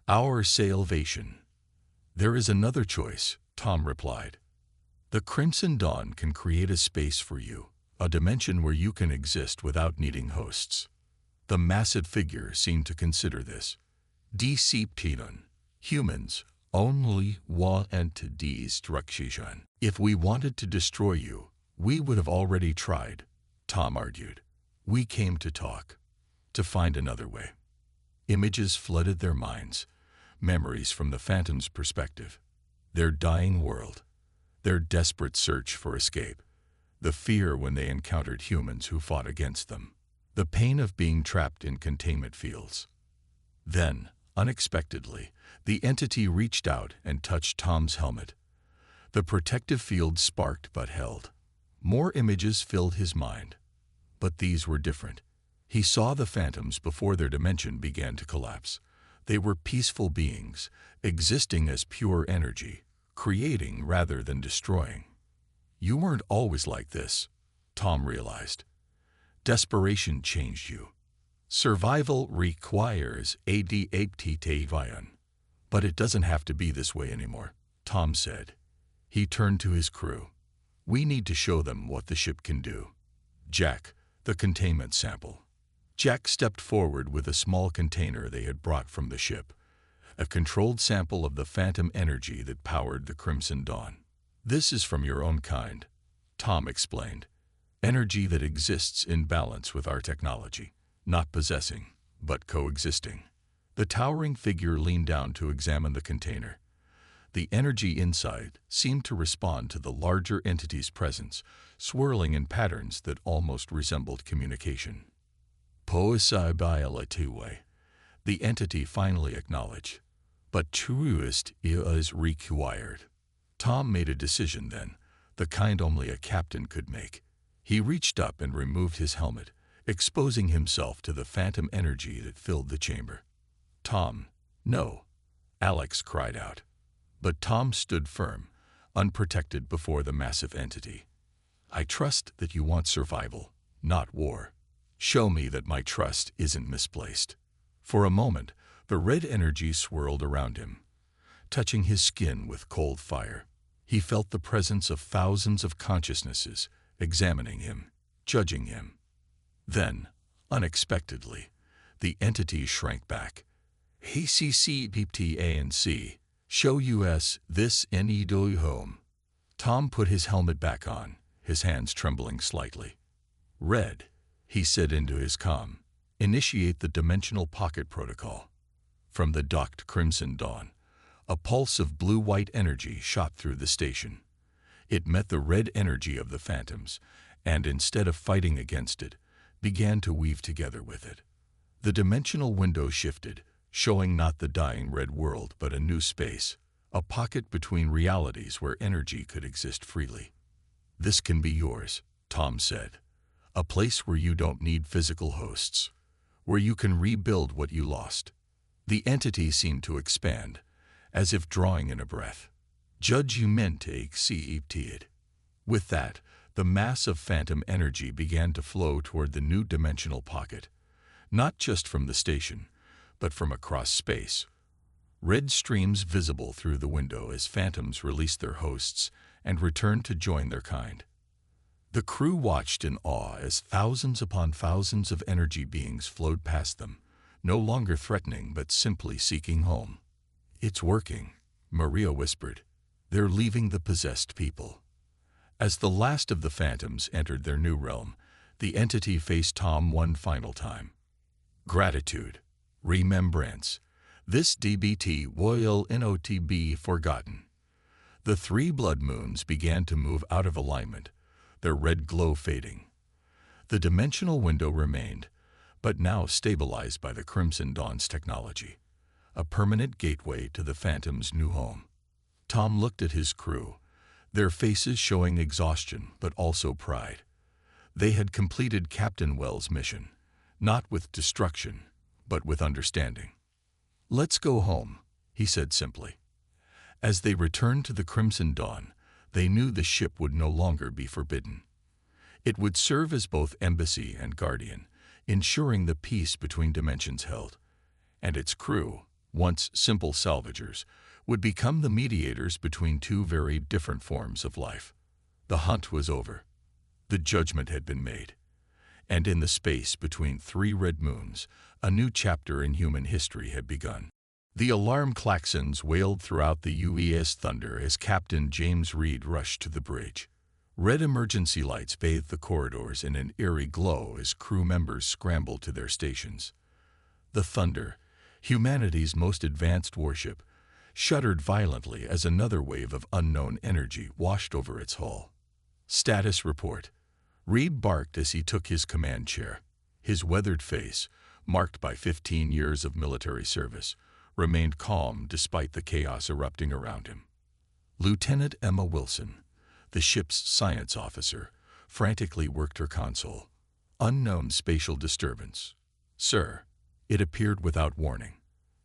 Our salvation. There is another choice, Tom replied. The Crimson Dawn can create a space for you, a dimension where you can exist without needing hosts. The massive figure seemed to consider this. Deception. Humans only want destruction. If we wanted to destroy you, we would have already tried, Tom argued. We came to talk, to find another way. Images flooded their minds, memories from the Phantom's perspective. Their dying world, their desperate search for escape, the fear when they encountered humans who fought against them, the pain of being trapped in containment fields. Then, unexpectedly, the entity reached out and touched Tom's helmet. The protective field sparked but held. More images filled his mind. But these were different. He saw the phantoms before their dimension began to collapse. They were peaceful beings, existing as pure energy, creating rather than destroying. You weren't always like this, Tom realized. Desperation changed you. Survival requires adaptation. But it doesn't have to be this way anymore, Tom said. He turned to his crew. We need to show them what the ship can do. Jack, the containment sample. Jack stepped forward with a small container they had brought from the ship, a controlled sample of the phantom energy that powered the Crimson Dawn. This is from your own kind, Tom explained. Energy that exists in balance with our technology, not possessing, but coexisting. The towering figure leaned down to examine the container. The energy inside seemed to respond to the larger entity's presence, swirling in patterns that almost resembled communication. Possibility, the entity finally acknowledged. But truest is required. Tom made a decision then, the kind only a captain could make. He reached up and removed his helmet, exposing himself to the phantom energy that filled the chamber. Tom, no, Alex cried out. But Tom stood firm, unprotected before the massive entity. I trust that you want survival, not war. Show me that my trust isn't misplaced. For a moment, the red energy swirled around him, touching his skin with cold fire. He felt the presence of thousands of consciousnesses examining him, judging him. Then, unexpectedly, the entity shrank back. HCCPTANC, show us this any do home. Tom put his helmet back on, his hands trembling slightly. Red, he said into his comm, initiate the dimensional pocket protocol. From the docked Crimson Dawn, a pulse of blue-white energy shot through the station. It met the red energy of the phantoms, and instead of fighting against it, began to weave together with it. The dimensional window shifted, showing not the dying red world but a new space, a pocket between realities where energy could exist freely. This can be yours, Tom said. A place where you don't need physical hosts, where you can rebuild what you lost. The entity seemed to expand, as if drawing in a breath. Judge you meant to accept it. With that, the mass of phantom energy began to flow toward the new dimensional pocket, not just from the station, but from across space. Red streams visible through the window as phantoms released their hosts and returned to join their kind. The crew watched in awe as thousands upon thousands of energy beings flowed past them, no longer threatening but simply seeking home. It's working, Maria whispered. They're leaving the possessed people. As the last of the phantoms entered their new realm, the entity faced Tom one final time. Gratitude. Remembrance. This DBT will not be forgotten. The 3 blood moons began to move out of alignment, their red glow fading. The dimensional window remained, but now stabilized by the Crimson Dawn's technology, a permanent gateway to the Phantom's new home. Tom looked at his crew, their faces showing exhaustion but also pride. They had completed Captain Wells' mission, not with destruction, but with understanding. Let's go home, he said simply. As they returned to the Crimson Dawn, they knew the ship would no longer be forbidden. It would serve as both embassy and guardian, ensuring the peace between dimensions held. And its crew, once simple salvagers, would become the mediators between 2 very different forms of life. The hunt was over. The judgment had been made. And in the space between 3 red moons, a new chapter in human history had begun. The alarm klaxons wailed throughout the UES thunder as Captain James Reed rushed to the bridge. Red emergency lights bathed the corridors in an eerie glow as crew members scrambled to their stations. The Thunder, humanity's most advanced warship, shuddered violently as another wave of unknown energy washed over its hull. Status report. Reed barked as he took his command chair. His weathered face, marked by 15 years of military service, remained calm despite the chaos erupting around him. Lieutenant Emma Wilson, the ship's science officer, frantically worked her console. Unknown spatial disturbance. Sir, it appeared without warning.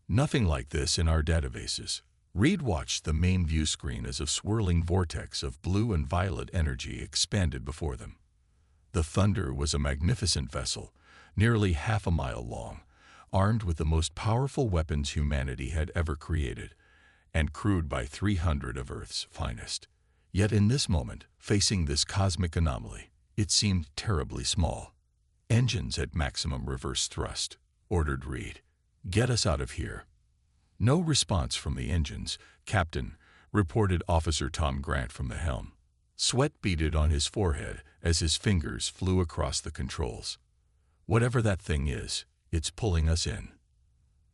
Nothing like this in our databases. Reed watched the main view screen as a swirling vortex of blue and violet energy expanded before them. The Thunder was a magnificent vessel, nearly half a mile long, armed with the most powerful weapons humanity had ever created, and crewed by 300 of Earth's finest. Yet in this moment, facing this cosmic anomaly, it seemed terribly small. "Engines at maximum reverse thrust," ordered Reed. "Get us out of here." No response from the engines, "Captain," reported Officer Tom Grant from the helm. Sweat beaded on his forehead as his fingers flew across the controls. "Whatever that thing is, it's pulling us in."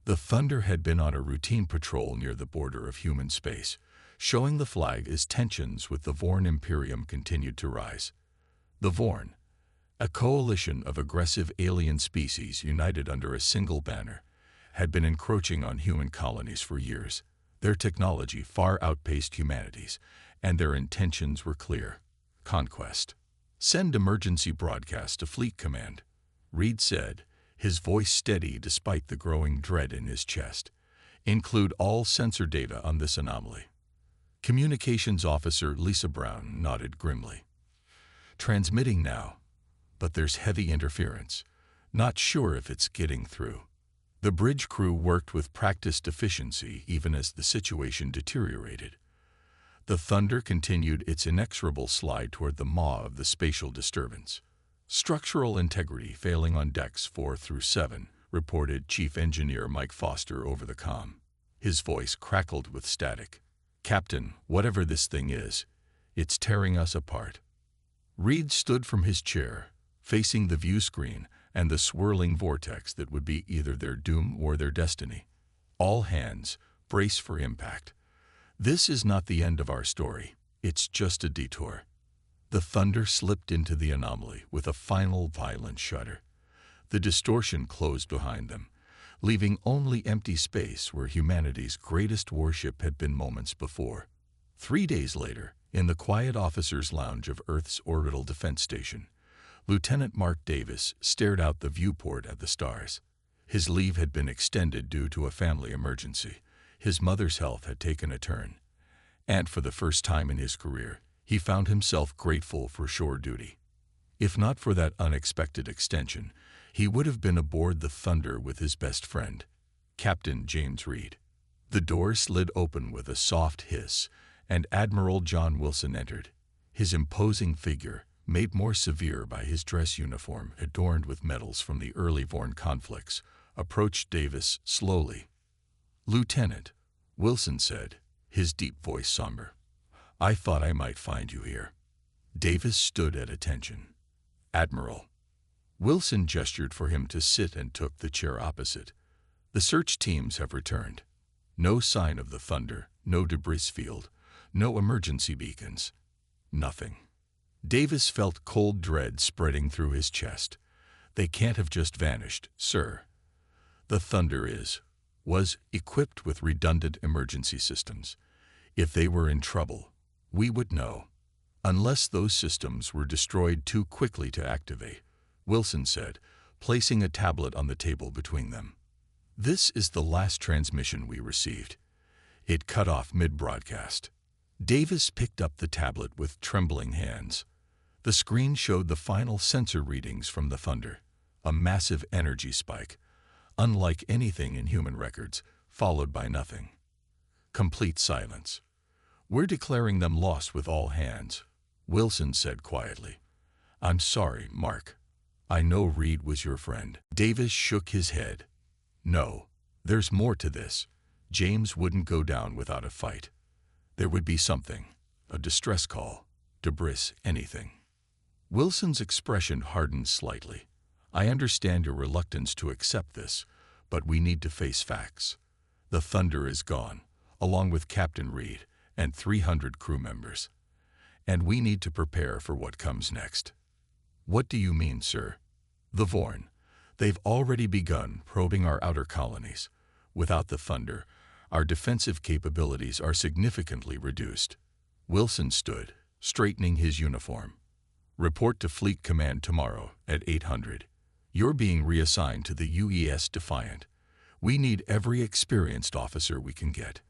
The Thunder had been on a routine patrol near the border of human space, showing the flag as tensions with the Vorn Imperium continued to rise. The Vorn, a coalition of aggressive alien species united under a single banner, had been encroaching on human colonies for years. Their technology far outpaced humanity's, and their intentions were clear: conquest. "Send emergency broadcast to Fleet Command," Reed said, his voice steady despite the growing dread in his chest. "Include all sensor data on this anomaly." Communications Officer Lisa Brown nodded grimly. "Transmitting now, but there's heavy interference. Not sure if it's getting through." The bridge crew worked with practiced efficiency even as the situation deteriorated. The Thunder continued its inexorable slide toward the maw of the spatial disturbance. "Structural integrity failing on decks 4 through 7, reported Chief Engineer Mike Foster over the comm. His voice crackled with static. "Captain, whatever this thing is, it's tearing us apart." Reed stood from his chair, facing the view screen and the swirling vortex that would be either their doom or their destiny. "All hands, brace for impact. This is not the end of our story, it's just a detour." The Thunder slipped into the anomaly with a final violent shudder. The distortion closed behind them, leaving only empty space where humanity's greatest warship had been moments before. 3 days later, in the quiet officers' lounge of Earth's orbital defense station, Lieutenant Mark Davis stared out the viewport at the stars. His leave had been extended due to a family emergency. His mother's health had taken a turn, and for the first time in his career, he found himself grateful for shore duty. If not for that unexpected extension, he would have been aboard the Thunder with his best friend, Captain James Reed. The door slid open with a soft hiss, and Admiral John Wilson entered. His imposing figure, made more severe by his dress uniform adorned with medals from the early Vorn conflicts, approached Davis slowly. "Lieutenant," Wilson said, his deep voice somber, "I thought I might find you here." Davis stood at attention. "Admiral." Wilson gestured for him to sit and took the chair opposite. "The search teams have returned. No sign of the Thunder, no debris field, no emergency beacons. Nothing." Davis felt cold dread spreading through his chest. "They can't have just vanished, sir. The Thunder was equipped with redundant emergency systems. If they were in trouble, we would know." "Unless those systems were destroyed too quickly to activate," Wilson said, placing a tablet on the table between them. "This is the last transmission we received." It cut off mid-broadcast. Davis picked up the tablet with trembling hands. The screen showed the final sensor readings from the Thunder, a massive energy spike, unlike anything in human records, followed by nothing. Complete silence. "We're declaring them lost with all hands," Wilson said quietly. "I'm sorry, Mark. I know Reed was your friend." Davis shook his head. "No, there's more to this. James wouldn't go down without a fight. There would be something, a distress call, debris, anything." Wilson's expression hardened slightly. "I understand your reluctance to accept this, but we need to face facts. The Thunder is gone, along with Captain Reed and 300 crew members. And we need to prepare for what comes next." "What do you mean, sir?" "The Vorn. They've already begun probing our outer colonies. Without the Thunder, our defensive capabilities are significantly reduced." Wilson stood, straightening his uniform. Report to Fleet Command tomorrow at 800. You're being reassigned to the UES Defiant. We need every experienced officer we can get."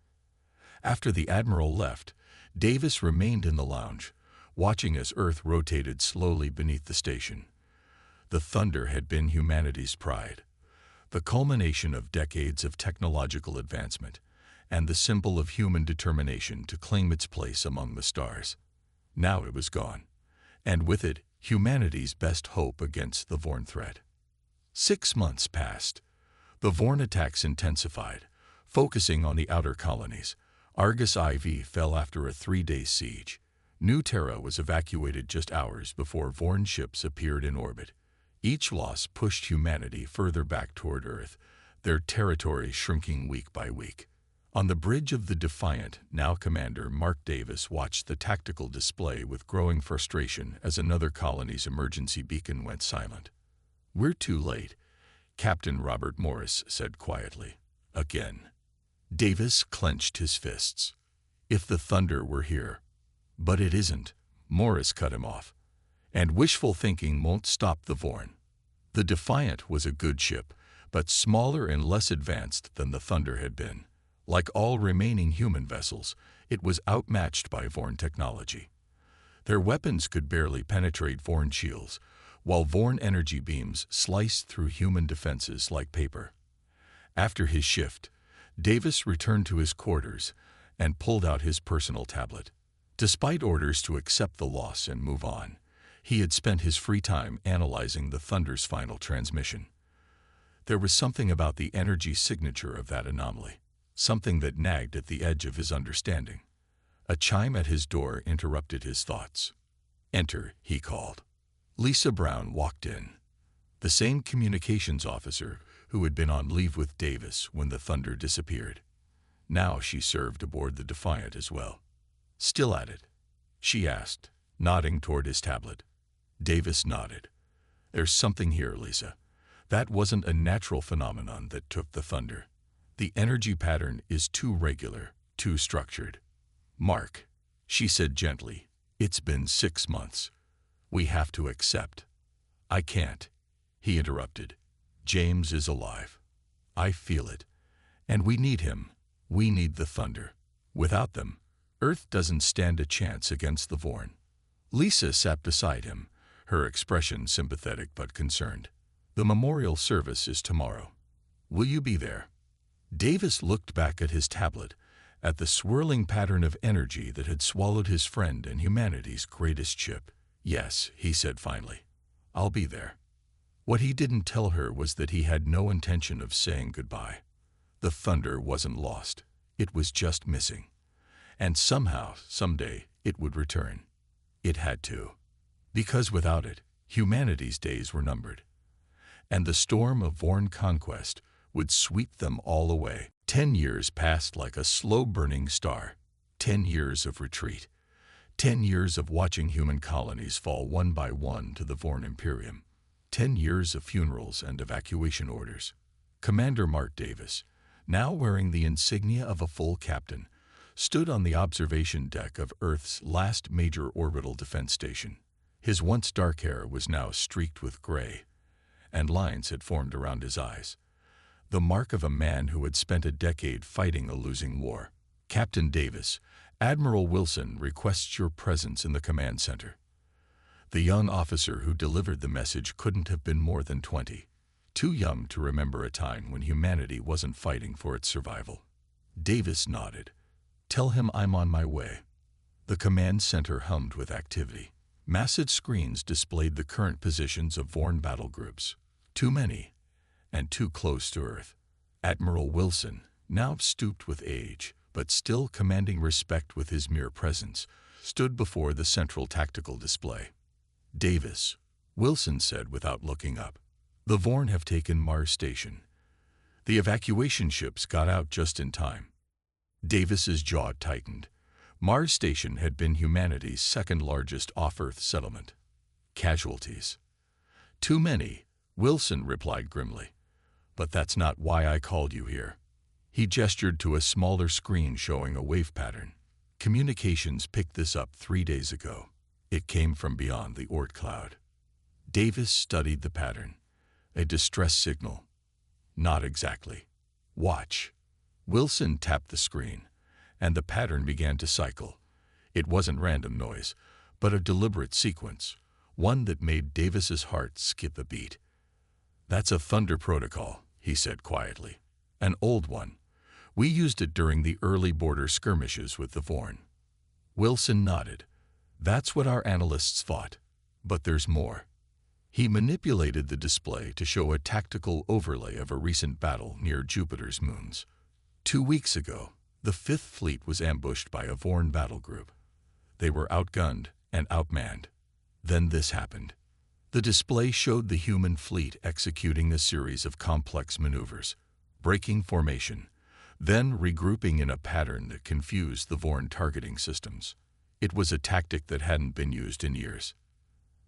After the Admiral left, Davis remained in the lounge, watching as Earth rotated slowly beneath the station. The Thunder had been humanity's pride, the culmination of decades of technological advancement, and the symbol of human determination to claim its place among the stars. Now it was gone, and with it, humanity's best hope against the Vorn threat. 6 months passed. The Vorn attacks intensified, focusing on the outer colonies. Argus IV fell after a 3-day siege. New Terra was evacuated just hours before Vorn ships appeared in orbit. Each loss pushed humanity further back toward Earth, their territory shrinking week by week. On the bridge of the Defiant, now Commander Mark Davis watched the tactical display with growing frustration as another colony's emergency beacon went silent. "We're too late," Captain Robert Morris said quietly. "Again." Davis clenched his fists. "If the Thunder were here." "But it isn't," Morris cut him off. "And wishful thinking won't stop the Vorn." The Defiant was a good ship, but smaller and less advanced than the Thunder had been. Like all remaining human vessels, it was outmatched by Vorn technology. Their weapons could barely penetrate Vorn shields, while Vorn energy beams sliced through human defenses like paper. After his shift, Davis returned to his quarters and pulled out his personal tablet. Despite orders to accept the loss and move on, he had spent his free time analyzing the Thunder's final transmission. There was something about the energy signature of that anomaly, something that nagged at the edge of his understanding. A chime at his door interrupted his thoughts. "Enter," he called. Lisa Brown walked in, the same communications officer who had been on leave with Davis when the Thunder disappeared. Now she served aboard the Defiant as well. "Still at it?" she asked, nodding toward his tablet. Davis nodded. "There's something here, Lisa. That wasn't a natural phenomenon that took the Thunder. The energy pattern is too regular, too structured." "Mark," she said gently, "it's been 6 months. We have to accept." "I can't," he interrupted. "James is alive. I feel it. And we need him. We need the Thunder. Without them, Earth doesn't stand a chance against the Vorn." Lisa sat beside him, her expression sympathetic but concerned. "The memorial service is tomorrow. Will you be there?" Davis looked back at his tablet, at the swirling pattern of energy that had swallowed his friend and humanity's greatest ship. "Yes," he said finally. "I'll be there." What he didn't tell her was that he had no intention of saying goodbye. The Thunder wasn't lost. It was just missing. And somehow, someday, it would return. It had to. Because without it, humanity's days were numbered. And the storm of Vorn conquest would sweep them all away. 10 years passed like a slow-burning star. 10 years of retreat. 10 years of watching human colonies fall one by one to the Vorn Imperium. 10 years of funerals and evacuation orders. Commander Mark Davis, now wearing the insignia of a full captain, stood on the observation deck of Earth's last major orbital defense station. His once dark hair was now streaked with gray, and lines had formed around his eyes, the mark of a man who had spent a decade fighting a losing war. "Captain Davis, Admiral Wilson requests your presence in the command center." The young officer who delivered the message couldn't have been more than 20, too young to remember a time when humanity wasn't fighting for its survival. Davis nodded. "Tell him I'm on my way." The command center hummed with activity. Massive screens displayed the current positions of Vorn battle groups. Too many, and too close to Earth. Admiral Wilson, now stooped with age, but still commanding respect with his mere presence, stood before the central tactical display. "Davis," Wilson said without looking up. "The Vorn have taken Mars Station. The evacuation ships got out just in time." Davis's jaw tightened. Mars Station had been humanity's second-largest off-Earth settlement. "Casualties." "Too many," Wilson replied grimly. "But that's not why I called you here." He gestured to a smaller screen showing a wave pattern. "Communications picked this up 3 days ago. It came from beyond the Oort cloud. Davis studied the pattern. A distress signal. Not exactly. Watch. Wilson tapped the screen, and the pattern began to cycle. It wasn't random noise, but a deliberate sequence, one that made Davis's heart skip a beat. "That's a thunder protocol," he said quietly. "An old one. We used it during the early border skirmishes with the Vorn." Wilson nodded. "That's what our analysts thought. But there's more." He manipulated the display to show a tactical overlay of a recent battle near Jupiter's moons. 2 weeks ago, the Fifth Fleet was ambushed by a Vorn battle group. They were outgunned and outmanned. Then this happened. The display showed the human fleet executing a series of complex maneuvers, breaking formation, then regrouping in a pattern that confused the Vorn targeting systems. It was a tactic that hadn't been used in years.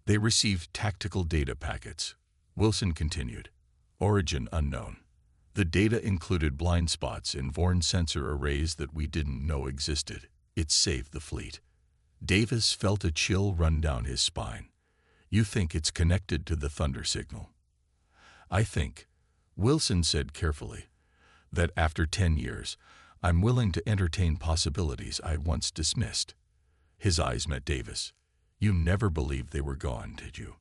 They received tactical data packets. Wilson continued. Origin unknown. The data included blind spots in Vorn sensor arrays that we didn't know existed. It saved the fleet. Davis felt a chill run down his spine. "You think it's connected to the thunder signal?" "I think," Wilson said carefully, "that after 10 years, I'm willing to entertain possibilities I once dismissed." His eyes met Davis. "You never believed they were gone, did you?"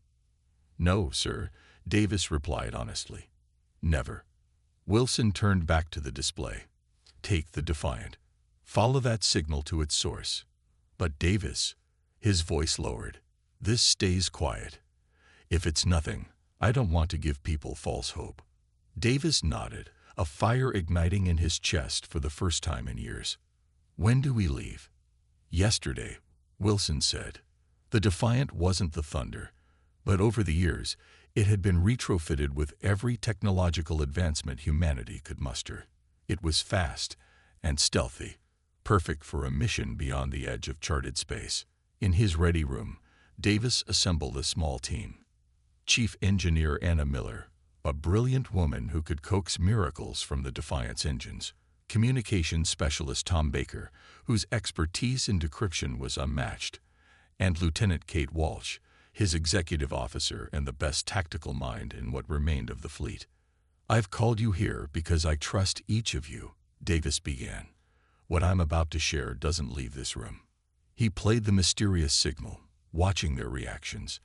"No, sir," Davis replied honestly. "Never." Wilson turned back to the display. "Take the Defiant. Follow that signal to its source." "But Davis," his voice lowered, "this stays quiet. If it's nothing, I don't want to give people false hope." Davis nodded, a fire igniting in his chest for the first time in years. "When do we leave?" "Yesterday," Wilson said. The Defiant wasn't the Thunder, but over the years, it had been retrofitted with every technological advancement humanity could muster. It was fast and stealthy, perfect for a mission beyond the edge of charted space. In his ready room, Davis assembled a small team. Chief Engineer Anna Miller, a brilliant woman who could coax miracles from the Defiant's engines. Communications Specialist Tom Baker, whose expertise in decryption was unmatched. And Lieutenant Kate Walsh, his executive officer and the best tactical mind in what remained of the fleet. "I've called you here because I trust each of you," Davis began. "What I'm about to share doesn't leave this room." He played the mysterious signal, watching their reactions.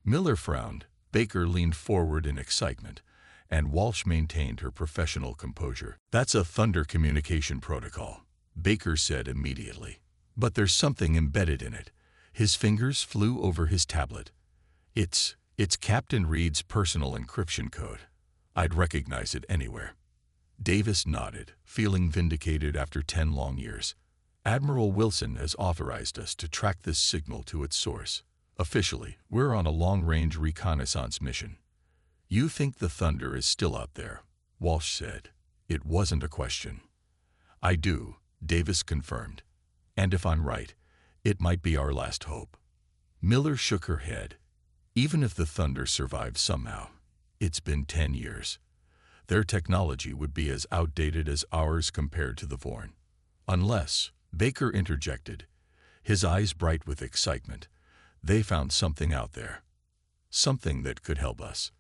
Miller frowned, Baker leaned forward in excitement, and Walsh maintained her professional composure. "That's a Thunder communication protocol," Baker said immediately. "But there's something embedded in it." His fingers flew over his tablet. It's Captain Reed's personal encryption code. I'd recognize it anywhere." Davis nodded, feeling vindicated after 10 long years. "Admiral Wilson has authorized us to track this signal to its source. Officially, we're on a long-range reconnaissance mission." "You think the Thunder is still out there?" Walsh said. It wasn't a question. "I do," Davis confirmed. "And if I'm right, it might be our last hope." Miller shook her head. "Even if the Thunder survives somehow, it's been 10 years. Their technology would be as outdated as ours compared to the Vorn. Unless," Baker interjected, his eyes bright with excitement, "they found something out there. Something that could help us."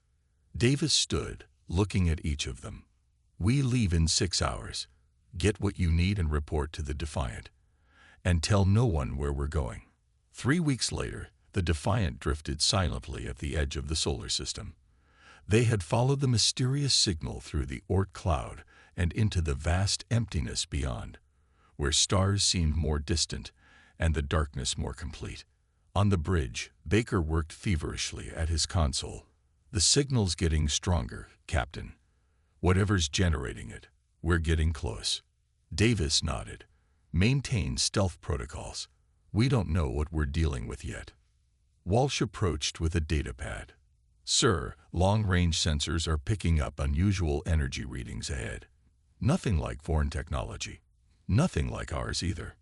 Davis stood, looking at each of them. "We leave in 6 hours. Get what you need and report to the Defiant. And tell no one where we're going." 3 weeks later, the Defiant drifted silently at the edge of the solar system. They had followed the mysterious signal through the Oort cloud and into the vast emptiness beyond, where stars seemed more distant and the darkness more complete. On the bridge, Baker worked feverishly at his console. "The signal's getting stronger, Captain. Whatever's generating it, we're getting close." Davis nodded. "Maintain stealth protocols. We don't know what we're dealing with yet." Walsh approached with a data pad. "Sir, long-range sensors are picking up unusual energy readings ahead. Nothing like Vorn technology. Nothing like ours either."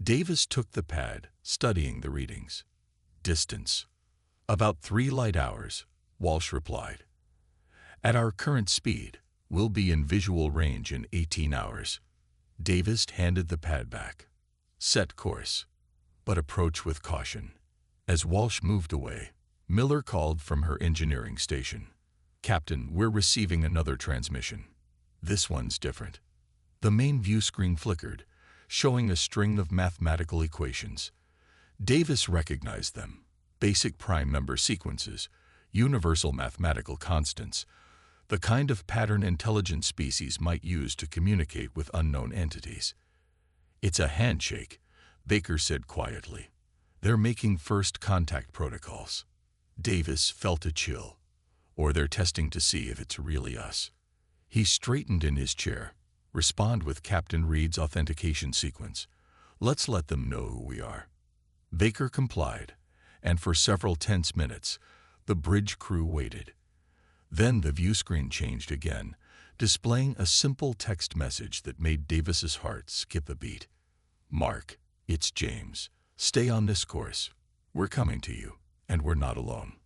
Davis took the pad, studying the readings. "Distance. About 3 light hours," Walsh replied. "At our current speed, we'll be in visual range in 18 hours. Davis handed the pad back. "Set course, but approach with caution. As Walsh moved away, Miller called from her engineering station. "Captain, we're receiving another transmission. This one's different." The main view screen flickered, showing a string of mathematical equations. Davis recognized them: basic prime number sequences, universal mathematical constants, the kind of pattern intelligent species might use to communicate with unknown entities. "It's a handshake," Baker said quietly. "They're making first contact protocols." Davis felt a chill. Or they're testing to see if it's really us. He straightened in his chair. "Respond with Captain Reed's authentication sequence. Let's let them know who we are." Baker complied, and for several tense minutes, the bridge crew waited. Then the view screen changed again, displaying a simple text message that made Davis's heart skip a beat. "Mark, it's James. Stay on this course. We're coming to you, and we're not alone."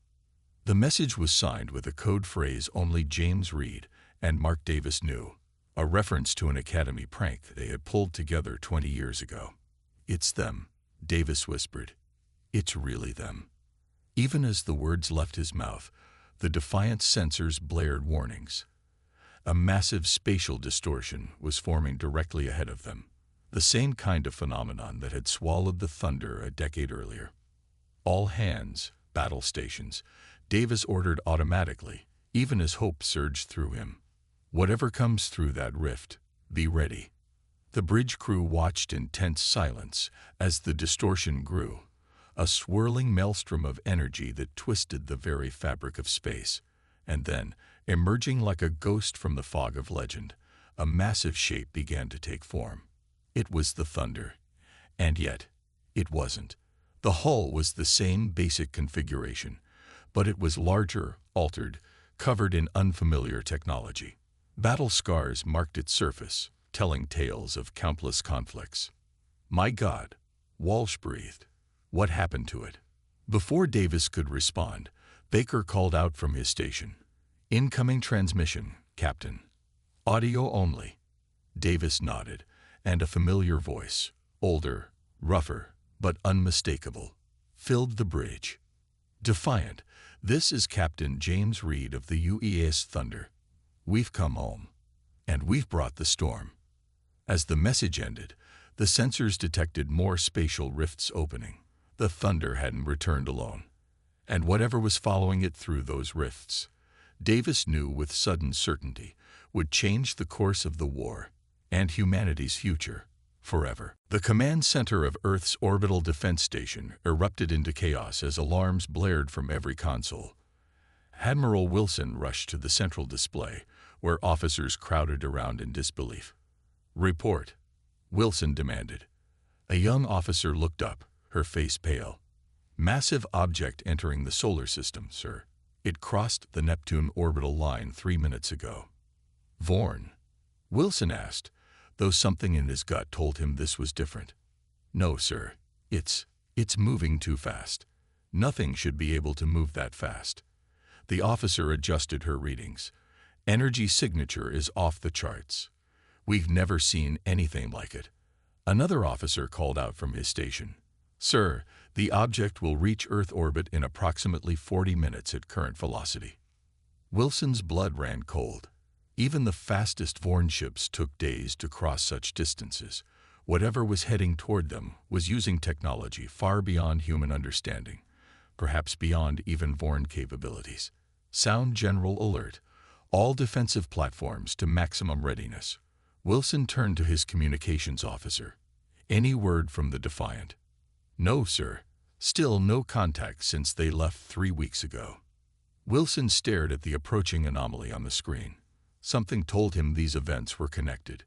The message was signed with a code phrase only James Reed and Mark Davis knew, a reference to an Academy prank they had pulled together 20 years ago. "It's them," Davis whispered. "It's really them." Even as the words left his mouth, the Defiant sensors blared warnings. A massive spatial distortion was forming directly ahead of them, the same kind of phenomenon that had swallowed the Thunder a decade earlier. "All hands, battle stations," Davis ordered automatically, even as hope surged through him. "Whatever comes through that rift, be ready." The bridge crew watched in tense silence as the distortion grew, a swirling maelstrom of energy that twisted the very fabric of space. And then, emerging like a ghost from the fog of legend, a massive shape began to take form. It was the Thunder. And yet, it wasn't. The hull was the same basic configuration, but it was larger, altered, covered in unfamiliar technology. Battle scars marked its surface, telling tales of countless conflicts. "My God," Walsh breathed. "What happened to it?" Before Davis could respond, Baker called out from his station. "Incoming transmission, Captain. Audio only." Davis nodded, and a familiar voice, older, rougher, but unmistakable, filled the bridge. "Defiant, this is Captain James Reed of the UES Thunder. We've come home. And we've brought the storm." As the message ended, the sensors detected more spatial rifts opening. The Thunder hadn't returned alone. And whatever was following it through those rifts, Davis knew with sudden certainty, would change the course of the war and humanity's future forever. The command center of Earth's orbital defense station erupted into chaos as alarms blared from every console. Admiral Wilson rushed to the central display, where officers crowded around in disbelief. "Report," Wilson demanded. A young officer looked up, her face pale. "Massive object entering the solar system, sir. It crossed the Neptune orbital line 3 minutes ago." "Vorn?" Wilson asked, though something in his gut told him this was different. "No, sir. It's moving too fast. Nothing should be able to move that fast." The officer adjusted her readings. "Energy signature is off the charts. We've never seen anything like it." Another officer called out from his station. "Sir, the object will reach Earth orbit in approximately 40 minutes at current velocity." Wilson's blood ran cold. Even the fastest Vorn ships took days to cross such distances. Whatever was heading toward them was using technology far beyond human understanding, perhaps beyond even Vorn capabilities. "Sound General Alert. All defensive platforms to maximum readiness." Wilson turned to his communications officer. "Any word from the Defiant?" "No, sir. Still no contact since they left 3 weeks ago." Wilson stared at the approaching anomaly on the screen. Something told him these events were connected.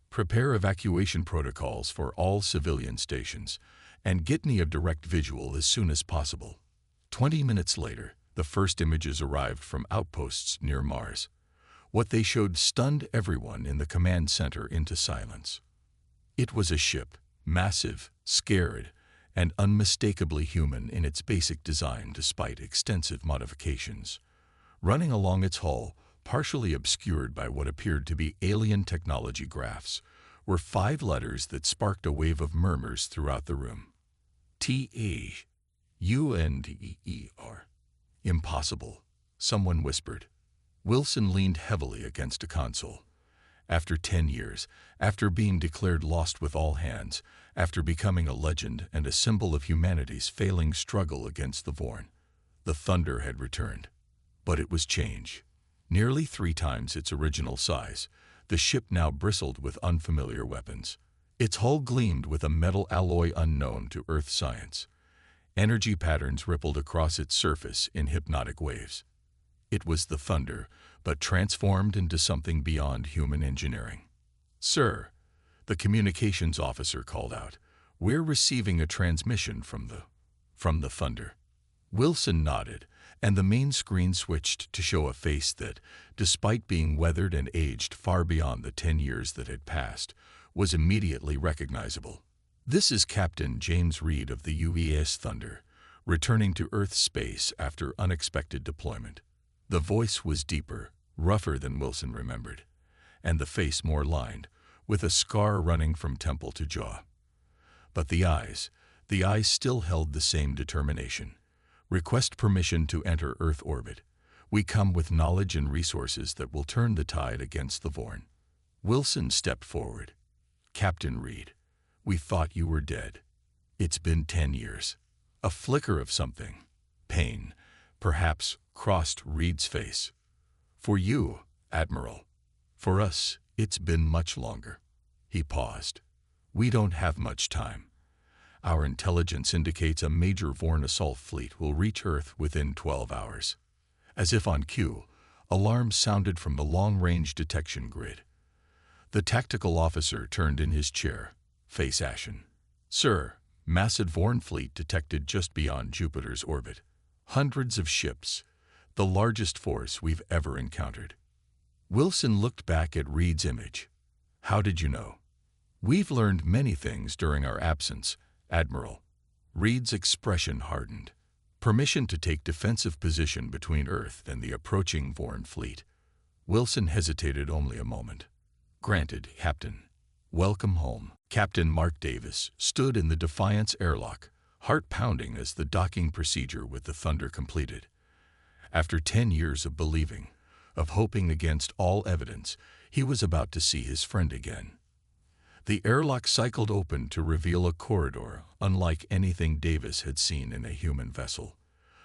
"Prepare evacuation protocols for all civilian stations, and get me a direct visual as soon as possible." 20 minutes later, the first images arrived from outposts near Mars. What they showed stunned everyone in the command center into silence. It was a ship, massive, scared, and unmistakably human in its basic design despite extensive modifications. Running along its hull, partially obscured by what appeared to be alien technology graphs, were 5 letters that sparked a wave of murmurs throughout the room. "T-E." UNDER. Impossible, someone whispered. Wilson leaned heavily against a console. After 10 years, after being declared lost with all hands, after becoming a legend and a symbol of humanity's failing struggle against the Vorn, the thunder had returned. But it was change. Nearly 3 times its original size, the ship now bristled with unfamiliar weapons. Its hull gleamed with a metal alloy unknown to Earth science. Energy patterns rippled across its surface in hypnotic waves. It was the thunder, but transformed into something beyond human engineering. "Sir," the communications officer called out, "we're receiving a transmission from the thunder." Wilson nodded, and the main screen switched to show a face that, despite being weathered and aged far beyond the 10 years that had passed, was immediately recognizable. "This is Captain James Reed of the UES Thunder, returning to Earth space after unexpected deployment." The voice was deeper, rougher than Wilson remembered, and the face more lined, with a scar running from temple to jaw. But the eyes still held the same determination. "Request permission to enter Earth orbit. We come with knowledge and resources that will turn the tide against the Vorn." Wilson stepped forward. "Captain Reed, we thought you were dead. It's been 10 years. A flicker of something, pain, perhaps, crossed Reed's face. "For you, Admiral. For us, it's been much longer." He paused. "We don't have much time. Our intelligence indicates a major Vorn assault fleet will reach Earth within 12 hours. As if on cue, alarms sounded from the long-range detection grid. The tactical officer turned in his chair, face ashen. "Sir, massive Vorn fleet detected just beyond Jupiter's orbit. Hundreds of ships, the largest force we've ever encountered." Wilson looked back at Reed's image. "How did you know?" "We've learned many things during our absence, Admiral." Reed's expression hardened. "Permission to take defensive position between Earth and the approaching Vorn fleet." Wilson hesitated only a moment. "Granted, Captain. Welcome home." Captain Mark Davis stood in the Defiance airlock, heart pounding as the docking procedure with the Thunder completed. After 10 years of believing, of hoping against all evidence, he was about to see his friend again. The airlock cycled open to reveal a corridor unlike anything Davis had seen in a human vessel.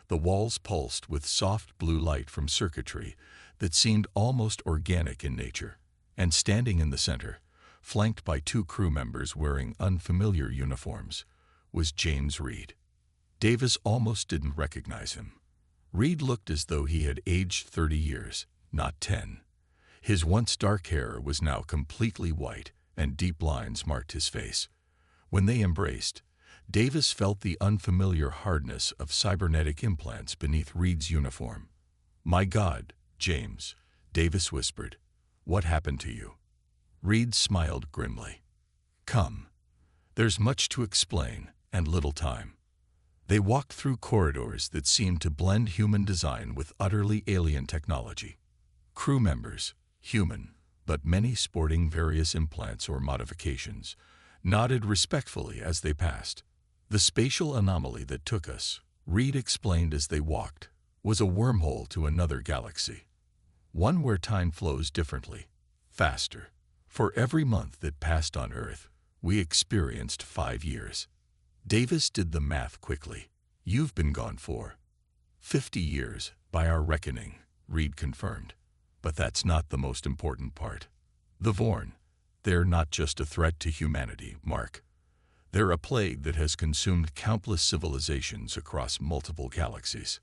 The walls pulsed with soft blue light from circuitry that seemed almost organic in nature, and standing in the center, flanked by 2 crew members wearing unfamiliar uniforms, was James Reed. Davis almost didn't recognize him. Reed looked as though he had aged 30 years, not 10. His once dark hair was now completely white, and deep lines marked his face. When they embraced, Davis felt the unfamiliar hardness of cybernetic implants beneath Reed's uniform. "My God, James," Davis whispered, "what happened to you?" Reed smiled grimly. "Come. There's much to explain, and little time." They walked through corridors that seemed to blend human design with utterly alien technology. Crew members, human, but many sporting various implants or modifications, nodded respectfully as they passed. "The spatial anomaly that took us," Reed explained as they walked, "was a wormhole to another galaxy. One where time flows differently, faster. For every month that passed on Earth, we experienced 5 years." Davis did the math quickly. "You've been gone for 50 years, by our reckoning," Reed confirmed. "But that's not the most important part. The Vorn, they're not just a threat to humanity, Mark. They're a plague that has consumed countless civilizations across multiple galaxies."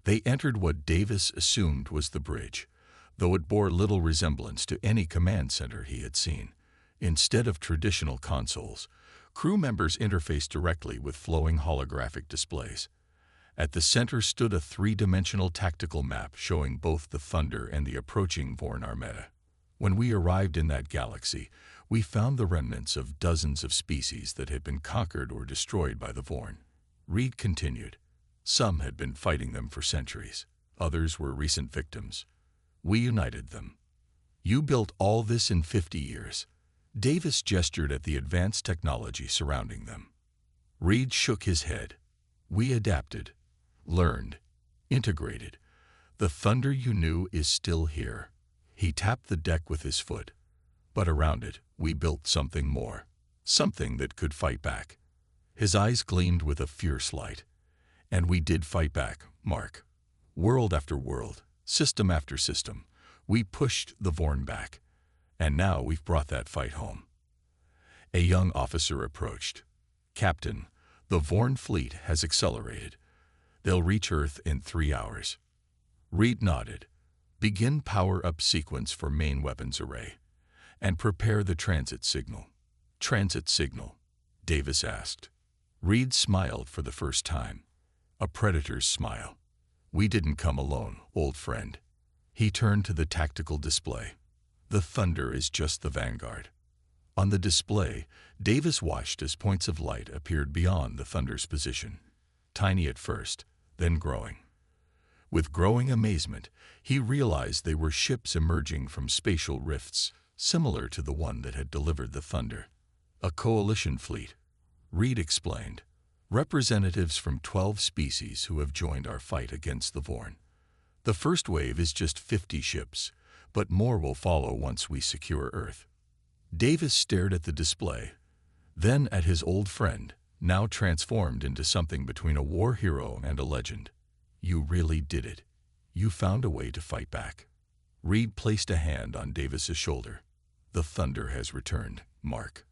They entered what Davis assumed was the bridge, though it bore little resemblance to any command center he had seen. Instead of traditional consoles, crew members interfaced directly with flowing holographic displays. At the center stood a 3-dimensional tactical map showing both the Thunder and the approaching Vorn Armada. "When we arrived in that galaxy, we found the remnants of dozens of species that had been conquered or destroyed by the Vorn," Reed continued. "Some had been fighting them for centuries. Others were recent victims. We united them. You built all this in 50 years. Davis gestured at the advanced technology surrounding them. Reed shook his head. We adapted, learned, integrated. The thunder you knew is still here. He tapped the deck with his foot. But around it, we built something more. Something that could fight back. His eyes gleamed with a fierce light. And we did fight back, Mark. World after world, system after system, we pushed the Vorn back. And now we've brought that fight home. A young officer approached. Captain, the Vorn fleet has accelerated. They'll reach Earth in 3 hours. Reed nodded. Begin power-up sequence for main weapons array. And prepare the transit signal. Transit signal? Davis asked. Reed smiled for the first time. A predator's smile. We didn't come alone, old friend. He turned to the tactical display. The thunder is just the vanguard. On the display, Davis watched as points of light appeared beyond the thunder's position. Tiny at first, then growing. With growing amazement, he realized they were ships emerging from spatial rifts, similar to the one that had delivered the thunder. A coalition fleet, Reed explained. Representatives from 12 species who have joined our fight against the Vorn. The first wave is just 50 ships, but more will follow once we secure Earth. Davis stared at the display, then at his old friend, now transformed into something between a war hero and a legend. You really did it. You found a way to fight back. Reed placed a hand on Davis's shoulder. The thunder has returned, Mark.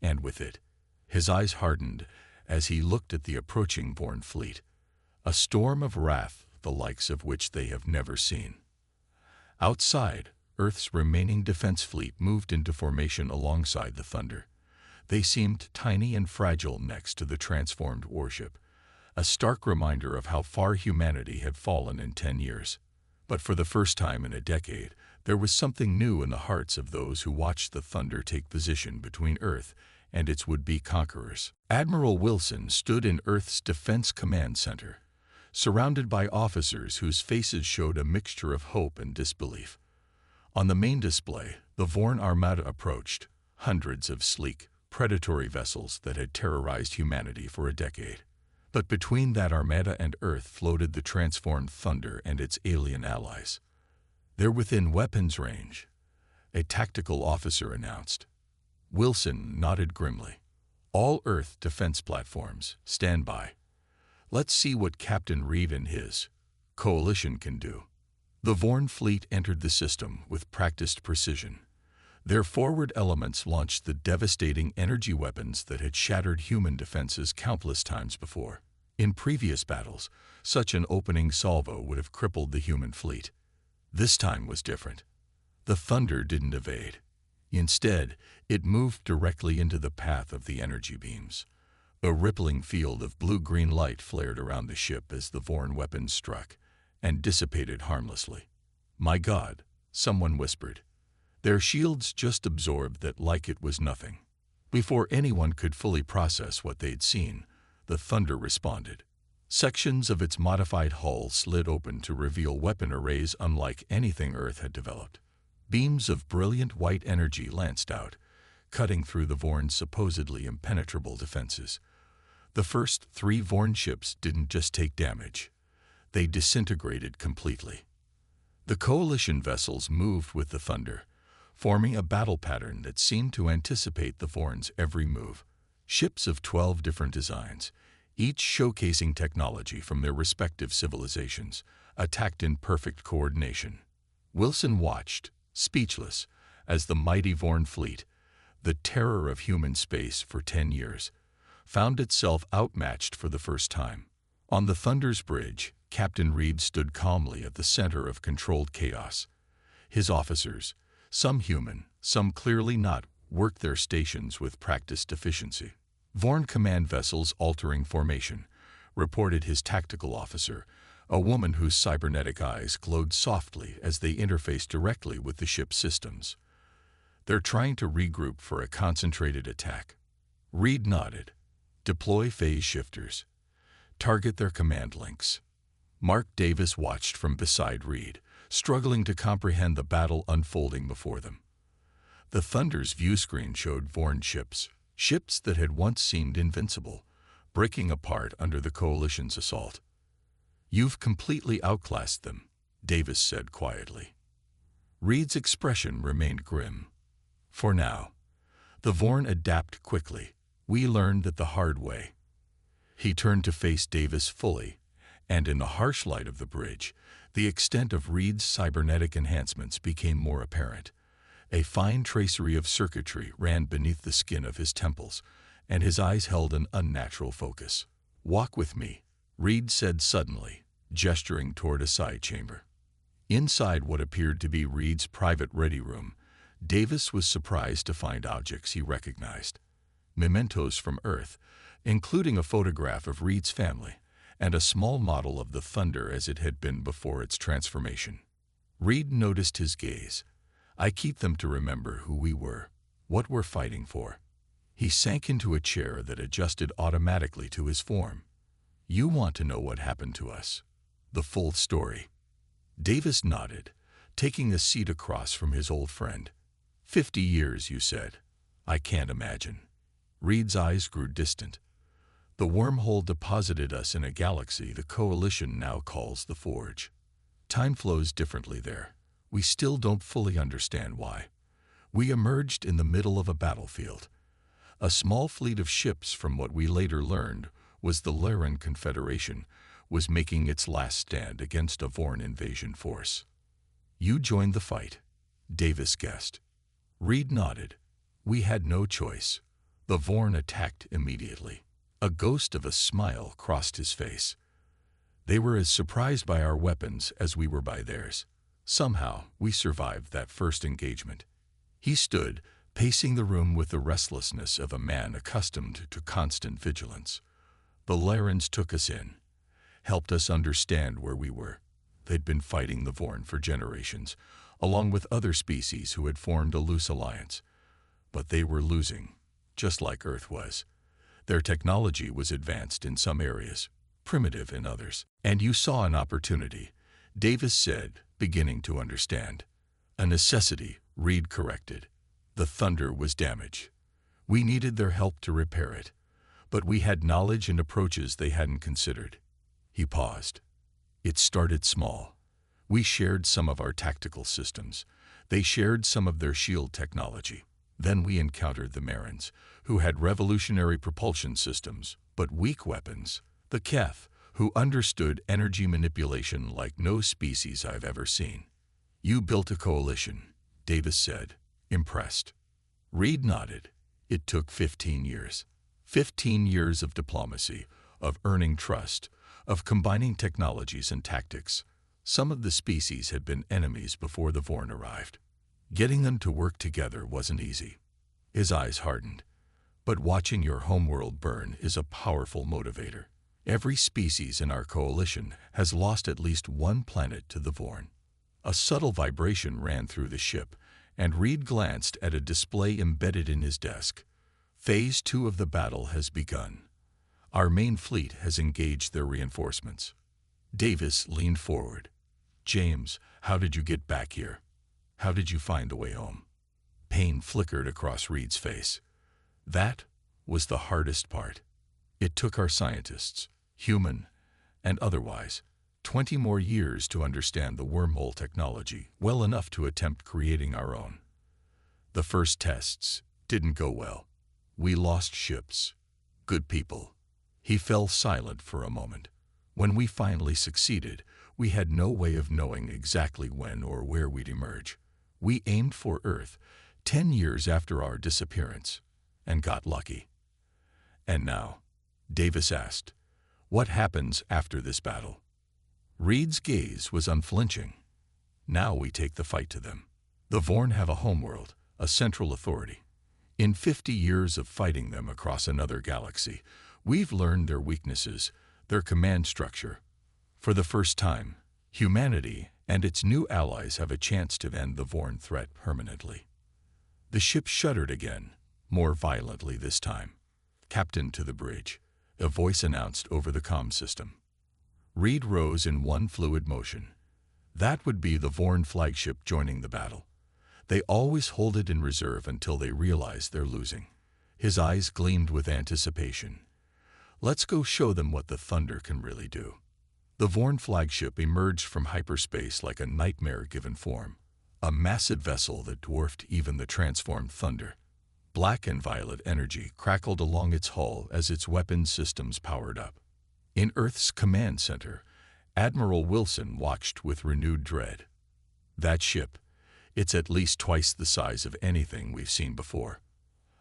And with it, his eyes hardened as he looked at the approaching Vorn fleet. A storm of wrath, the likes of which they have never seen. Outside, Earth's remaining defense fleet moved into formation alongside the thunder. They seemed tiny and fragile next to the transformed warship, a stark reminder of how far humanity had fallen in 10 years. But for the first time in a decade, there was something new in the hearts of those who watched the thunder take position between Earth and its would-be conquerors. Admiral Wilson stood in Earth's Defense Command Center, surrounded by officers whose faces showed a mixture of hope and disbelief. On the main display, the Vorn Armada approached, hundreds of sleek, predatory vessels that had terrorized humanity for a decade. But between that armada and Earth floated the transformed thunder and its alien allies. They're within weapons range, a tactical officer announced. Wilson nodded grimly. All Earth defense platforms, stand by. Let's see what Captain Reed and his coalition can do. The Vorn fleet entered the system with practiced precision. Their forward elements launched the devastating energy weapons that had shattered human defenses countless times before. In previous battles, such an opening salvo would have crippled the human fleet. This time was different. The thunder didn't evade. Instead, it moved directly into the path of the energy beams. A rippling field of blue-green light flared around the ship as the Vorn weapons struck, and dissipated harmlessly. My God, someone whispered. Their shields just absorbed that like it was nothing. Before anyone could fully process what they'd seen, the thunder responded. Sections of its modified hull slid open to reveal weapon arrays unlike anything Earth had developed. Beams of brilliant white energy lanced out, cutting through the Vorn's supposedly impenetrable defenses. The first 3 Vorn ships didn't just take damage. They disintegrated completely. The coalition vessels moved with the thunder, forming a battle pattern that seemed to anticipate the Vorn's every move. Ships of 12 different designs, each showcasing technology from their respective civilizations, attacked in perfect coordination. Wilson watched, speechless, as the mighty Vorn fleet, the terror of human space for 10 years, found itself outmatched for the first time. On the Thunder's bridge, Captain Reed stood calmly at the center of controlled chaos. His officers, some human, some clearly not, worked their stations with practiced efficiency. Vorn command vessels altering formation, reported his tactical officer, a woman whose cybernetic eyes glowed softly as they interfaced directly with the ship's systems. They're trying to regroup for a concentrated attack. Reed nodded. Deploy phase shifters. Target their command links. Mark Davis watched from beside Reed, struggling to comprehend the battle unfolding before them. The Thunder's view screen showed Vorn ships, ships that had once seemed invincible, breaking apart under the Coalition's assault. "You've completely outclassed them," Davis said quietly. Reed's expression remained grim. "For now. The Vorn adapt quickly. We learned that the hard way." He turned to face Davis fully, and in the harsh light of the bridge, the extent of Reed's cybernetic enhancements became more apparent. A fine tracery of circuitry ran beneath the skin of his temples, and his eyes held an unnatural focus. "Walk with me," Reed said suddenly, gesturing toward a side chamber. Inside what appeared to be Reed's private ready room, Davis was surprised to find objects he recognized. Mementos from Earth, including a photograph of Reed's family, and a small model of the Thunder as it had been before its transformation. Reed noticed his gaze. "I keep them to remember who we were, what we're fighting for." He sank into a chair that adjusted automatically to his form. "You want to know what happened to us? The full story?" Davis nodded, taking a seat across from his old friend. 50 years, you said. I can't imagine." Reed's eyes grew distant. "The wormhole deposited us in a galaxy the Coalition now calls the Forge. Time flows differently there. We still don't fully understand why. We emerged in the middle of a battlefield. A small fleet of ships, from what we later learned was the Laren Confederation, was making its last stand against a Vorn invasion force." "You joined the fight," Davis guessed. Reed nodded. "We had no choice. The Vorn attacked immediately." A ghost of a smile crossed his face. "They were as surprised by our weapons as we were by theirs. Somehow, we survived that first engagement." He stood, pacing the room with the restlessness of a man accustomed to constant vigilance. "The Larans took us in, helped us understand where we were. They'd been fighting the Vorn for generations, along with other species who had formed a loose alliance. But they were losing, just like Earth was. Their technology was advanced in some areas, primitive in others. And you saw an opportunity," Davis said, beginning to understand. "A necessity," Reed corrected. "The Thunder was damaged. We needed their help to repair it. But we had knowledge and approaches they hadn't considered." He paused. "It started small. We shared some of our tactical systems. They shared some of their shield technology. Then we encountered the Marins, who had revolutionary propulsion systems, but weak weapons. The Keth, who understood energy manipulation like no species I've ever seen." "You built a coalition," Davis said, impressed. Reed nodded. "It took 15 years. 15 years of diplomacy, of earning trust, of combining technologies and tactics. Some of the species had been enemies before the Vorn arrived. Getting them to work together wasn't easy." His eyes hardened. "But watching your homeworld burn is a powerful motivator. Every species in our coalition has lost at least one planet to the Vorn." A subtle vibration ran through the ship, and Reed glanced at a display embedded in his desk. "Phase 2 of the battle has begun. Our main fleet has engaged their reinforcements." Davis leaned forward. "James, how did you get back here? How did you find the way home?" Pain flickered across Reed's face. "That was the hardest part. It took our scientists, human and otherwise, 20 more years to understand the wormhole technology well enough to attempt creating our own. The first tests didn't go well. We lost ships, good people." He fell silent for a moment. "When we finally succeeded, we had no way of knowing exactly when or where we'd emerge. We aimed for Earth 10 years after our disappearance, and got lucky." "And now," Davis asked, "what happens after this battle?" Reed's gaze was unflinching. "Now we take the fight to them. The Vorn have a homeworld, a central authority. In 50 years of fighting them across another galaxy, we've learned their weaknesses, their command structure. For the first time, humanity and its new allies have a chance to end the Vorn threat permanently." The ship shuddered again, more violently this time. "Captain to the bridge," a voice announced over the comm system. Reed rose in one fluid motion. That would be the Vorn flagship joining the battle. They always hold it in reserve until they realize they're losing. His eyes gleamed with anticipation. Let's go show them what the Thunder can really do. The Vorn flagship emerged from hyperspace like a nightmare-given form, a massive vessel that dwarfed even the transformed Thunder. Black and violet energy crackled along its hull as its weapons systems powered up. In Earth's command center, Admiral Wilson watched with renewed dread. That ship, it's at least twice the size of anything we've seen before.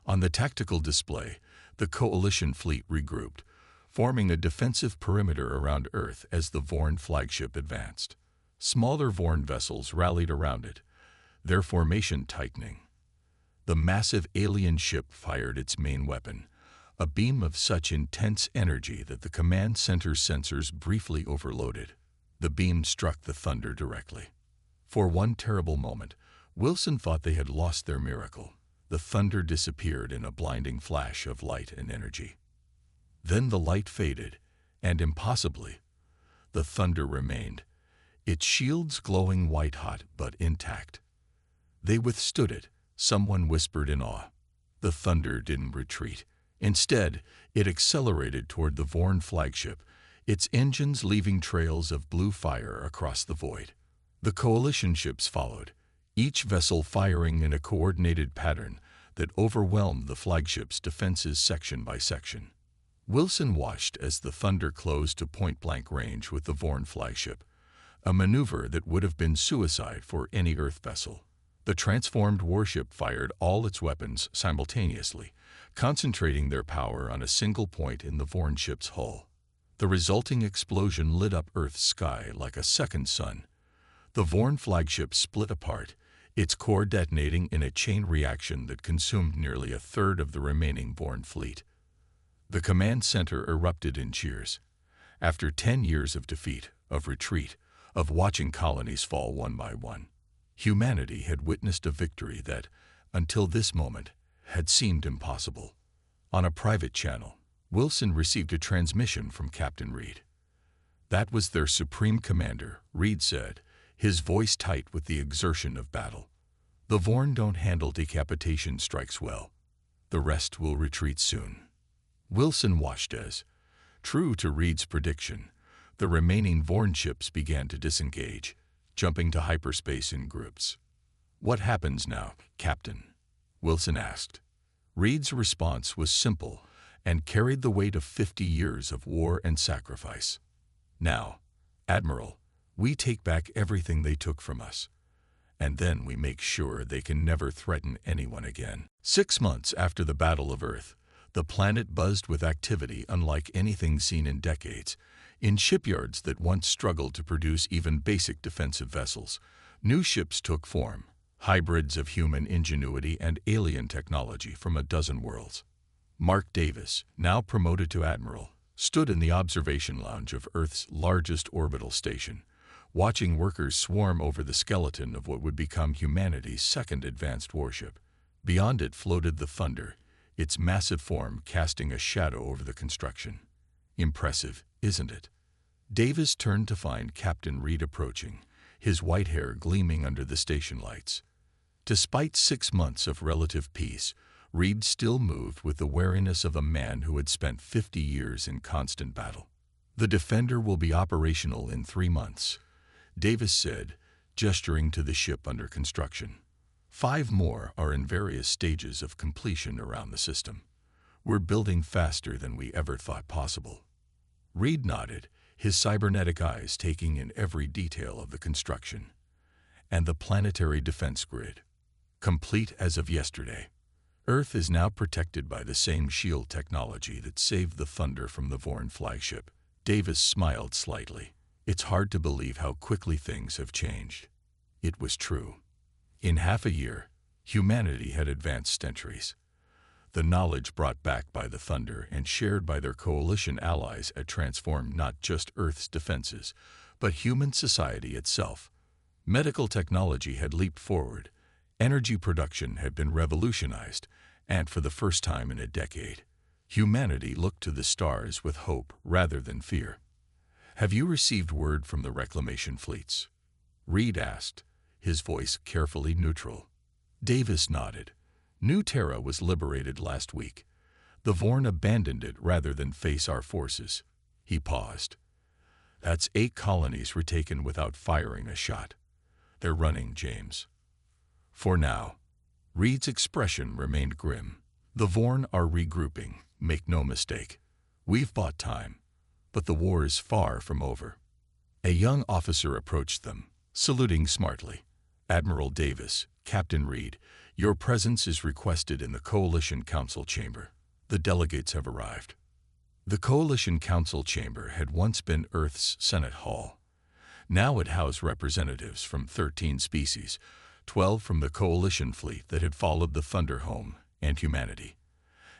On the tactical display, the Coalition fleet regrouped, forming a defensive perimeter around Earth as the Vorn flagship advanced. Smaller Vorn vessels rallied around it, their formation tightening. The massive alien ship fired its main weapon, a beam of such intense energy that the command center's sensors briefly overloaded. The beam struck the Thunder directly. For one terrible moment, Wilson thought they had lost their miracle. The Thunder disappeared in a blinding flash of light and energy. Then the light faded, and impossibly, the Thunder remained, its shields glowing white-hot but intact. They withstood it, someone whispered in awe. The Thunder didn't retreat. Instead, it accelerated toward the Vorn flagship, its engines leaving trails of blue fire across the void. The Coalition ships followed, each vessel firing in a coordinated pattern that overwhelmed the flagship's defenses section by section. Wilson watched as the Thunder closed to point-blank range with the Vorn flagship, a maneuver that would have been suicide for any Earth vessel. The transformed warship fired all its weapons simultaneously, concentrating their power on a single point in the Vorn ship's hull. The resulting explosion lit up Earth's sky like a second sun. The Vorn flagship split apart, its core detonating in a chain reaction that consumed nearly a third of the remaining Vorn fleet. The command center erupted in cheers. After 10 years of defeat, of retreat, of watching colonies fall one by one, humanity had witnessed a victory that, until this moment, had seemed impossible. On a private channel, Wilson received a transmission from Captain Reed. That was their supreme commander, Reed said, his voice tight with the exertion of battle. The Vorn don't handle decapitation strikes well. The rest will retreat soon. Wilson watched as, true to Reed's prediction, the remaining Vorn ships began to disengage, jumping to hyperspace in groups. "What happens now, Captain?" Wilson asked. Reed's response was simple and carried the weight of 50 years of war and sacrifice. "Now, Admiral, we take back everything they took from us, and then we make sure they can never threaten anyone again." 6 months after the Battle of Earth, the planet buzzed with activity unlike anything seen in decades. In shipyards that once struggled to produce even basic defensive vessels, new ships took form, hybrids of human ingenuity and alien technology from a dozen worlds. Mark Davis, now promoted to admiral, stood in the observation lounge of Earth's largest orbital station, watching workers swarm over the skeleton of what would become humanity's second advanced warship. Beyond it floated the Thunder, its massive form casting a shadow over the construction. Impressive, isn't it? Davis turned to find Captain Reed approaching, his white hair gleaming under the station lights. Despite 6 months of relative peace, Reed still moved with the wariness of a man who had spent 50 years in constant battle. "The Defender will be operational in 3 months," Davis said, gesturing to the ship under construction. 5 more are in various stages of completion around the system. "We're building faster than we ever thought possible." Reed nodded, his cybernetic eyes taking in every detail of the construction. "And the planetary defense grid, complete as of yesterday. Earth is now protected by the same shield technology that saved the Thunder from the Vorn flagship." Davis smiled slightly. It's hard to believe how quickly things have changed. It was true. In half a year, humanity had advanced centuries. The knowledge brought back by the Thunder and shared by their coalition allies had transformed not just Earth's defenses, but human society itself. Medical technology had leaped forward, energy production had been revolutionized, and for the first time in a decade, humanity looked to the stars with hope rather than fear. "Have you received word from the reclamation fleets?" Reed asked, his voice carefully neutral. Davis nodded. New Terra was liberated last week. The Vorn abandoned it rather than face our forces. He paused. That's 8 colonies retaken without firing a shot. They're running, James. For now. Reed's expression remained grim. The Vorn are regrouping, make no mistake. We've bought time, but the war is far from over. A young officer approached them, saluting smartly. Admiral Davis, Captain Reed, your presence is requested in the Coalition Council chamber. The delegates have arrived. The Coalition Council chamber had once been Earth's Senate Hall. Now it housed representatives from 13 species, 12 from the Coalition fleet that had followed the Thunderhome, and humanity.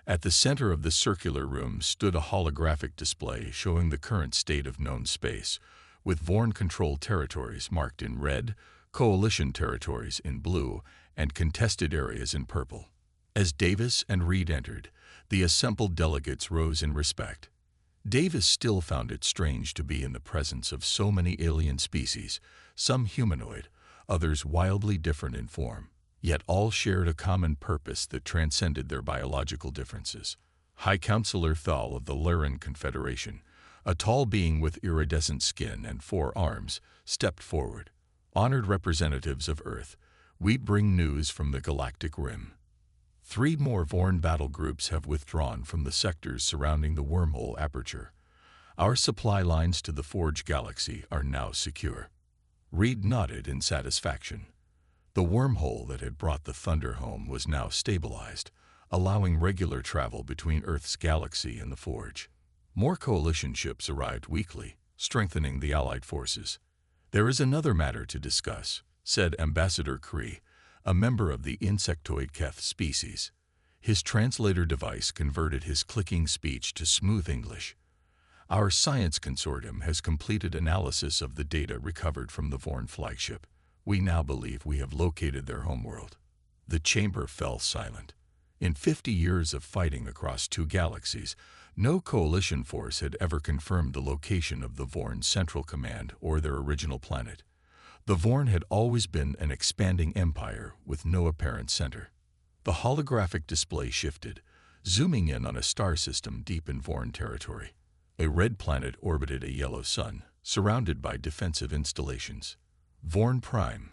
At the center of the circular room stood a holographic display showing the current state of known space, with Vorn-controlled territories marked in red, Coalition territories in blue, and contested areas in purple. As Davis and Reed entered, the assembled delegates rose in respect. Davis still found it strange to be in the presence of so many alien species, some humanoid, others wildly different in form, yet all shared a common purpose that transcended their biological differences. High Counselor Thal of the Laren Confederation, a tall being with iridescent skin and 4 arms, stepped forward. Honored representatives of Earth, we bring news from the Galactic Rim. 3 more Vorn battle groups have withdrawn from the sectors surrounding the wormhole aperture. Our supply lines to the Forge Galaxy are now secure. Reed nodded in satisfaction. The wormhole that had brought the Thunder home was now stabilized, allowing regular travel between Earth's galaxy and the Forge. More Coalition ships arrived weekly, strengthening the Allied forces. There is another matter to discuss, said Ambassador Cree, a member of the insectoid Keth species. His translator device converted his clicking speech to smooth English. Our science consortium has completed analysis of the data recovered from the Vorn flagship. We now believe we have located their homeworld. The chamber fell silent. In 50 years of fighting across 2 galaxies, no Coalition force had ever confirmed the location of the Vorn Central Command or their original planet. The Vorn had always been an expanding empire with no apparent center. The holographic display shifted, zooming in on a star system deep in Vorn territory. A red planet orbited a yellow sun, surrounded by defensive installations. Vorn Prime,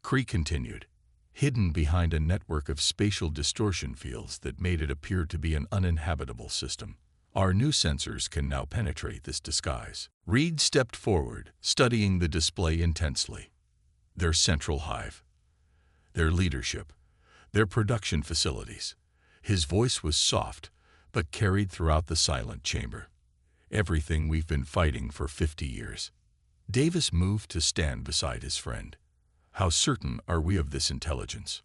Cree continued, hidden behind a network of spatial distortion fields that made it appear to be an uninhabitable system. Our new sensors can now penetrate this disguise. Reed stepped forward, studying the display intensely. Their central hive, their leadership, their production facilities. His voice was soft, but carried throughout the silent chamber. Everything we've been fighting for 50 years. Davis moved to stand beside his friend. How certain are we of this intelligence?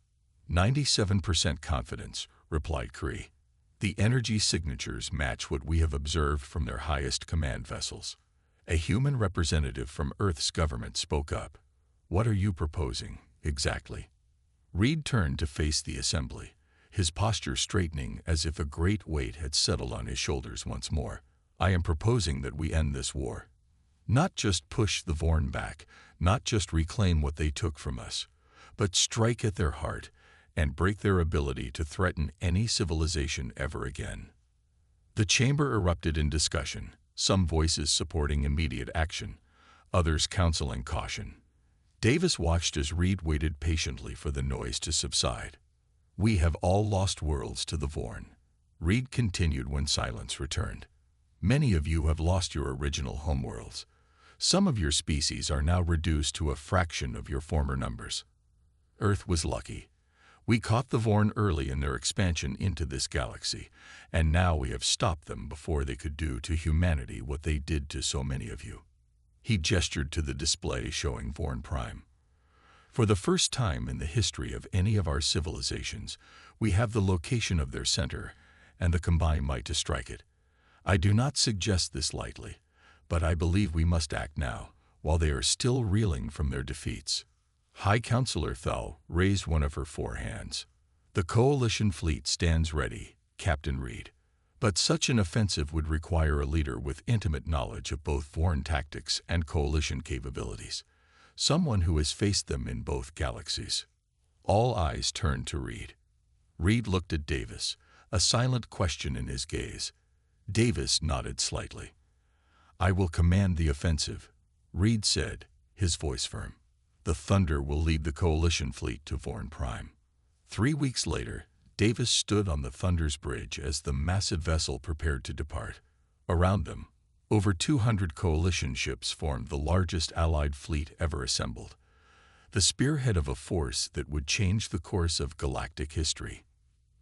97% confidence, replied Cree. The energy signatures match what we have observed from their highest command vessels. A human representative from Earth's government spoke up. What are you proposing, exactly? Reed turned to face the assembly, his posture straightening as if a great weight had settled on his shoulders once more. I am proposing that we end this war. Not just push the Vorn back, not just reclaim what they took from us, but strike at their heart and break their ability to threaten any civilization ever again. The chamber erupted in discussion, some voices supporting immediate action, others counseling caution. Davis watched as Reed waited patiently for the noise to subside. We have all lost worlds to the Vorn, Reed continued when silence returned. Many of you have lost your original homeworlds. Some of your species are now reduced to a fraction of your former numbers. Earth was lucky. We caught the Vorn early in their expansion into this galaxy, and now we have stopped them before they could do to humanity what they did to so many of you. He gestured to the display showing Vorn Prime. For the first time in the history of any of our civilizations, we have the location of their center and the combined might to strike it. I do not suggest this lightly, but I believe we must act now, while they are still reeling from their defeats. High Counselor Thal raised one of her 4 hands. The Coalition fleet stands ready, Captain Reed. But such an offensive would require a leader with intimate knowledge of both Vorn tactics and Coalition capabilities, someone who has faced them in both galaxies. All eyes turned to Reed. Reed looked at Davis, a silent question in his gaze. Davis nodded slightly. "I will command the offensive," Reed said, his voice firm. "The Thunder will lead the Coalition fleet to Vorn Prime." 3 weeks later, Davis stood on the Thunder's bridge as the massive vessel prepared to depart. Around them, over 200 Coalition ships formed the largest Allied fleet ever assembled, the spearhead of a force that would change the course of galactic history.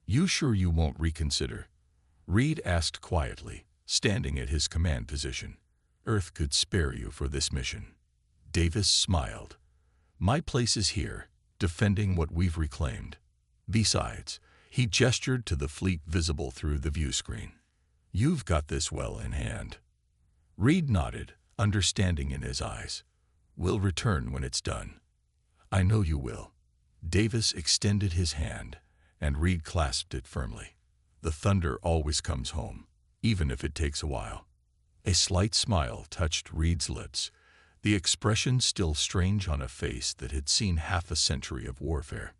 "You sure you won't reconsider?" Reed asked quietly, standing at his command position. "Earth could spare you for this mission." Davis smiled. "My place is here, defending what we've reclaimed. Besides," he gestured to the fleet visible through the view screen, "you've got this well in hand." Reed nodded, understanding in his eyes. "We'll return when it's done." "I know you will." Davis extended his hand, and Reed clasped it firmly. "The Thunder always comes home, even if it takes a while." A slight smile touched Reed's lips, the expression still strange on a face that had seen half a century of warfare.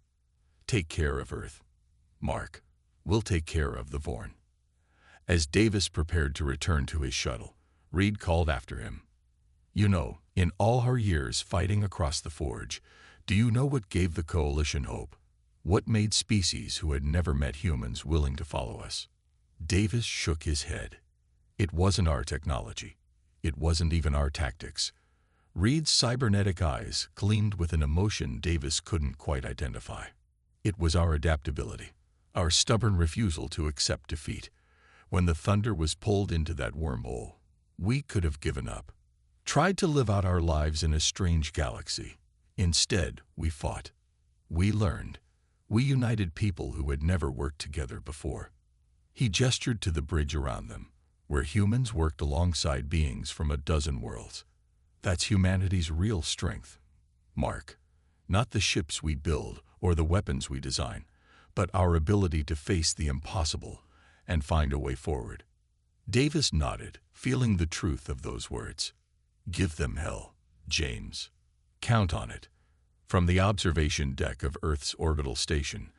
"Take care of Earth, Mark. We'll take care of the Vorn." As Davis prepared to return to his shuttle, Reed called after him. "You know, in all our years fighting across the Forge, do you know what gave the Coalition hope? What made species who had never met humans willing to follow us?" Davis shook his head. "It wasn't our technology. It wasn't even our tactics." Reed's cybernetic eyes gleamed with an emotion Davis couldn't quite identify. "It was our adaptability, our stubborn refusal to accept defeat. When the Thunder was pulled into that wormhole, we could have given up, tried to live out our lives in a strange galaxy. Instead, we fought. We learned. We united people who had never worked together before." He gestured to the bridge around them, where humans worked alongside beings from a dozen worlds. "That's humanity's real strength, Mark. Not the ships we build or the weapons we design, but our ability to face the impossible and find a way forward." Davis nodded, feeling the truth of those words. "Give them hell, James. Count on it." From the observation deck of Earth's orbital station,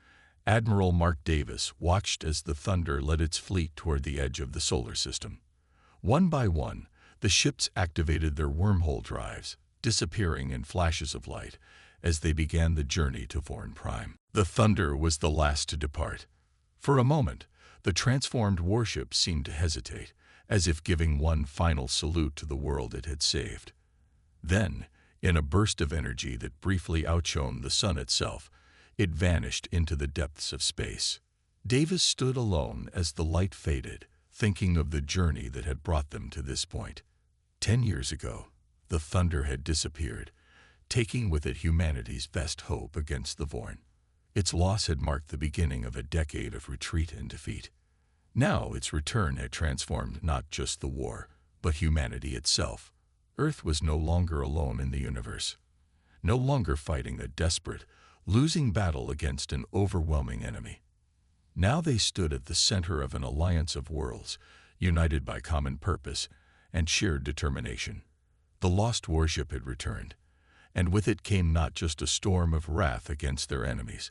Admiral Mark Davis watched as the Thunder led its fleet toward the edge of the solar system. One by one, the ships activated their wormhole drives, disappearing in flashes of light as they began the journey to Vorn Prime. The Thunder was the last to depart. For a moment, the transformed warship seemed to hesitate, as if giving one final salute to the world it had saved. Then, in a burst of energy that briefly outshone the sun itself, it vanished into the depths of space. Davis stood alone as the light faded, thinking of the journey that had brought them to this point. 10 years ago, the Thunder had disappeared, taking with it humanity's best hope against the Vorn. Its loss had marked the beginning of a decade of retreat and defeat. Now its return had transformed not just the war, but humanity itself. Earth was no longer alone in the universe, no longer fighting a desperate, losing battle against an overwhelming enemy. Now they stood at the center of an alliance of worlds, united by common purpose and shared determination. The lost warship had returned, and with it came not just a storm of wrath against their enemies,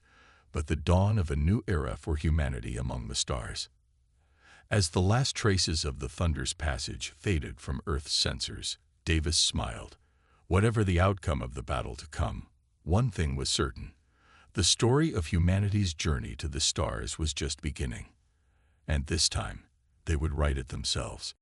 but the dawn of a new era for humanity among the stars. As the last traces of the Thunder's passage faded from Earth's sensors, Davis smiled. Whatever the outcome of the battle to come, one thing was certain. The story of humanity's journey to the stars was just beginning. And this time, they would write it themselves.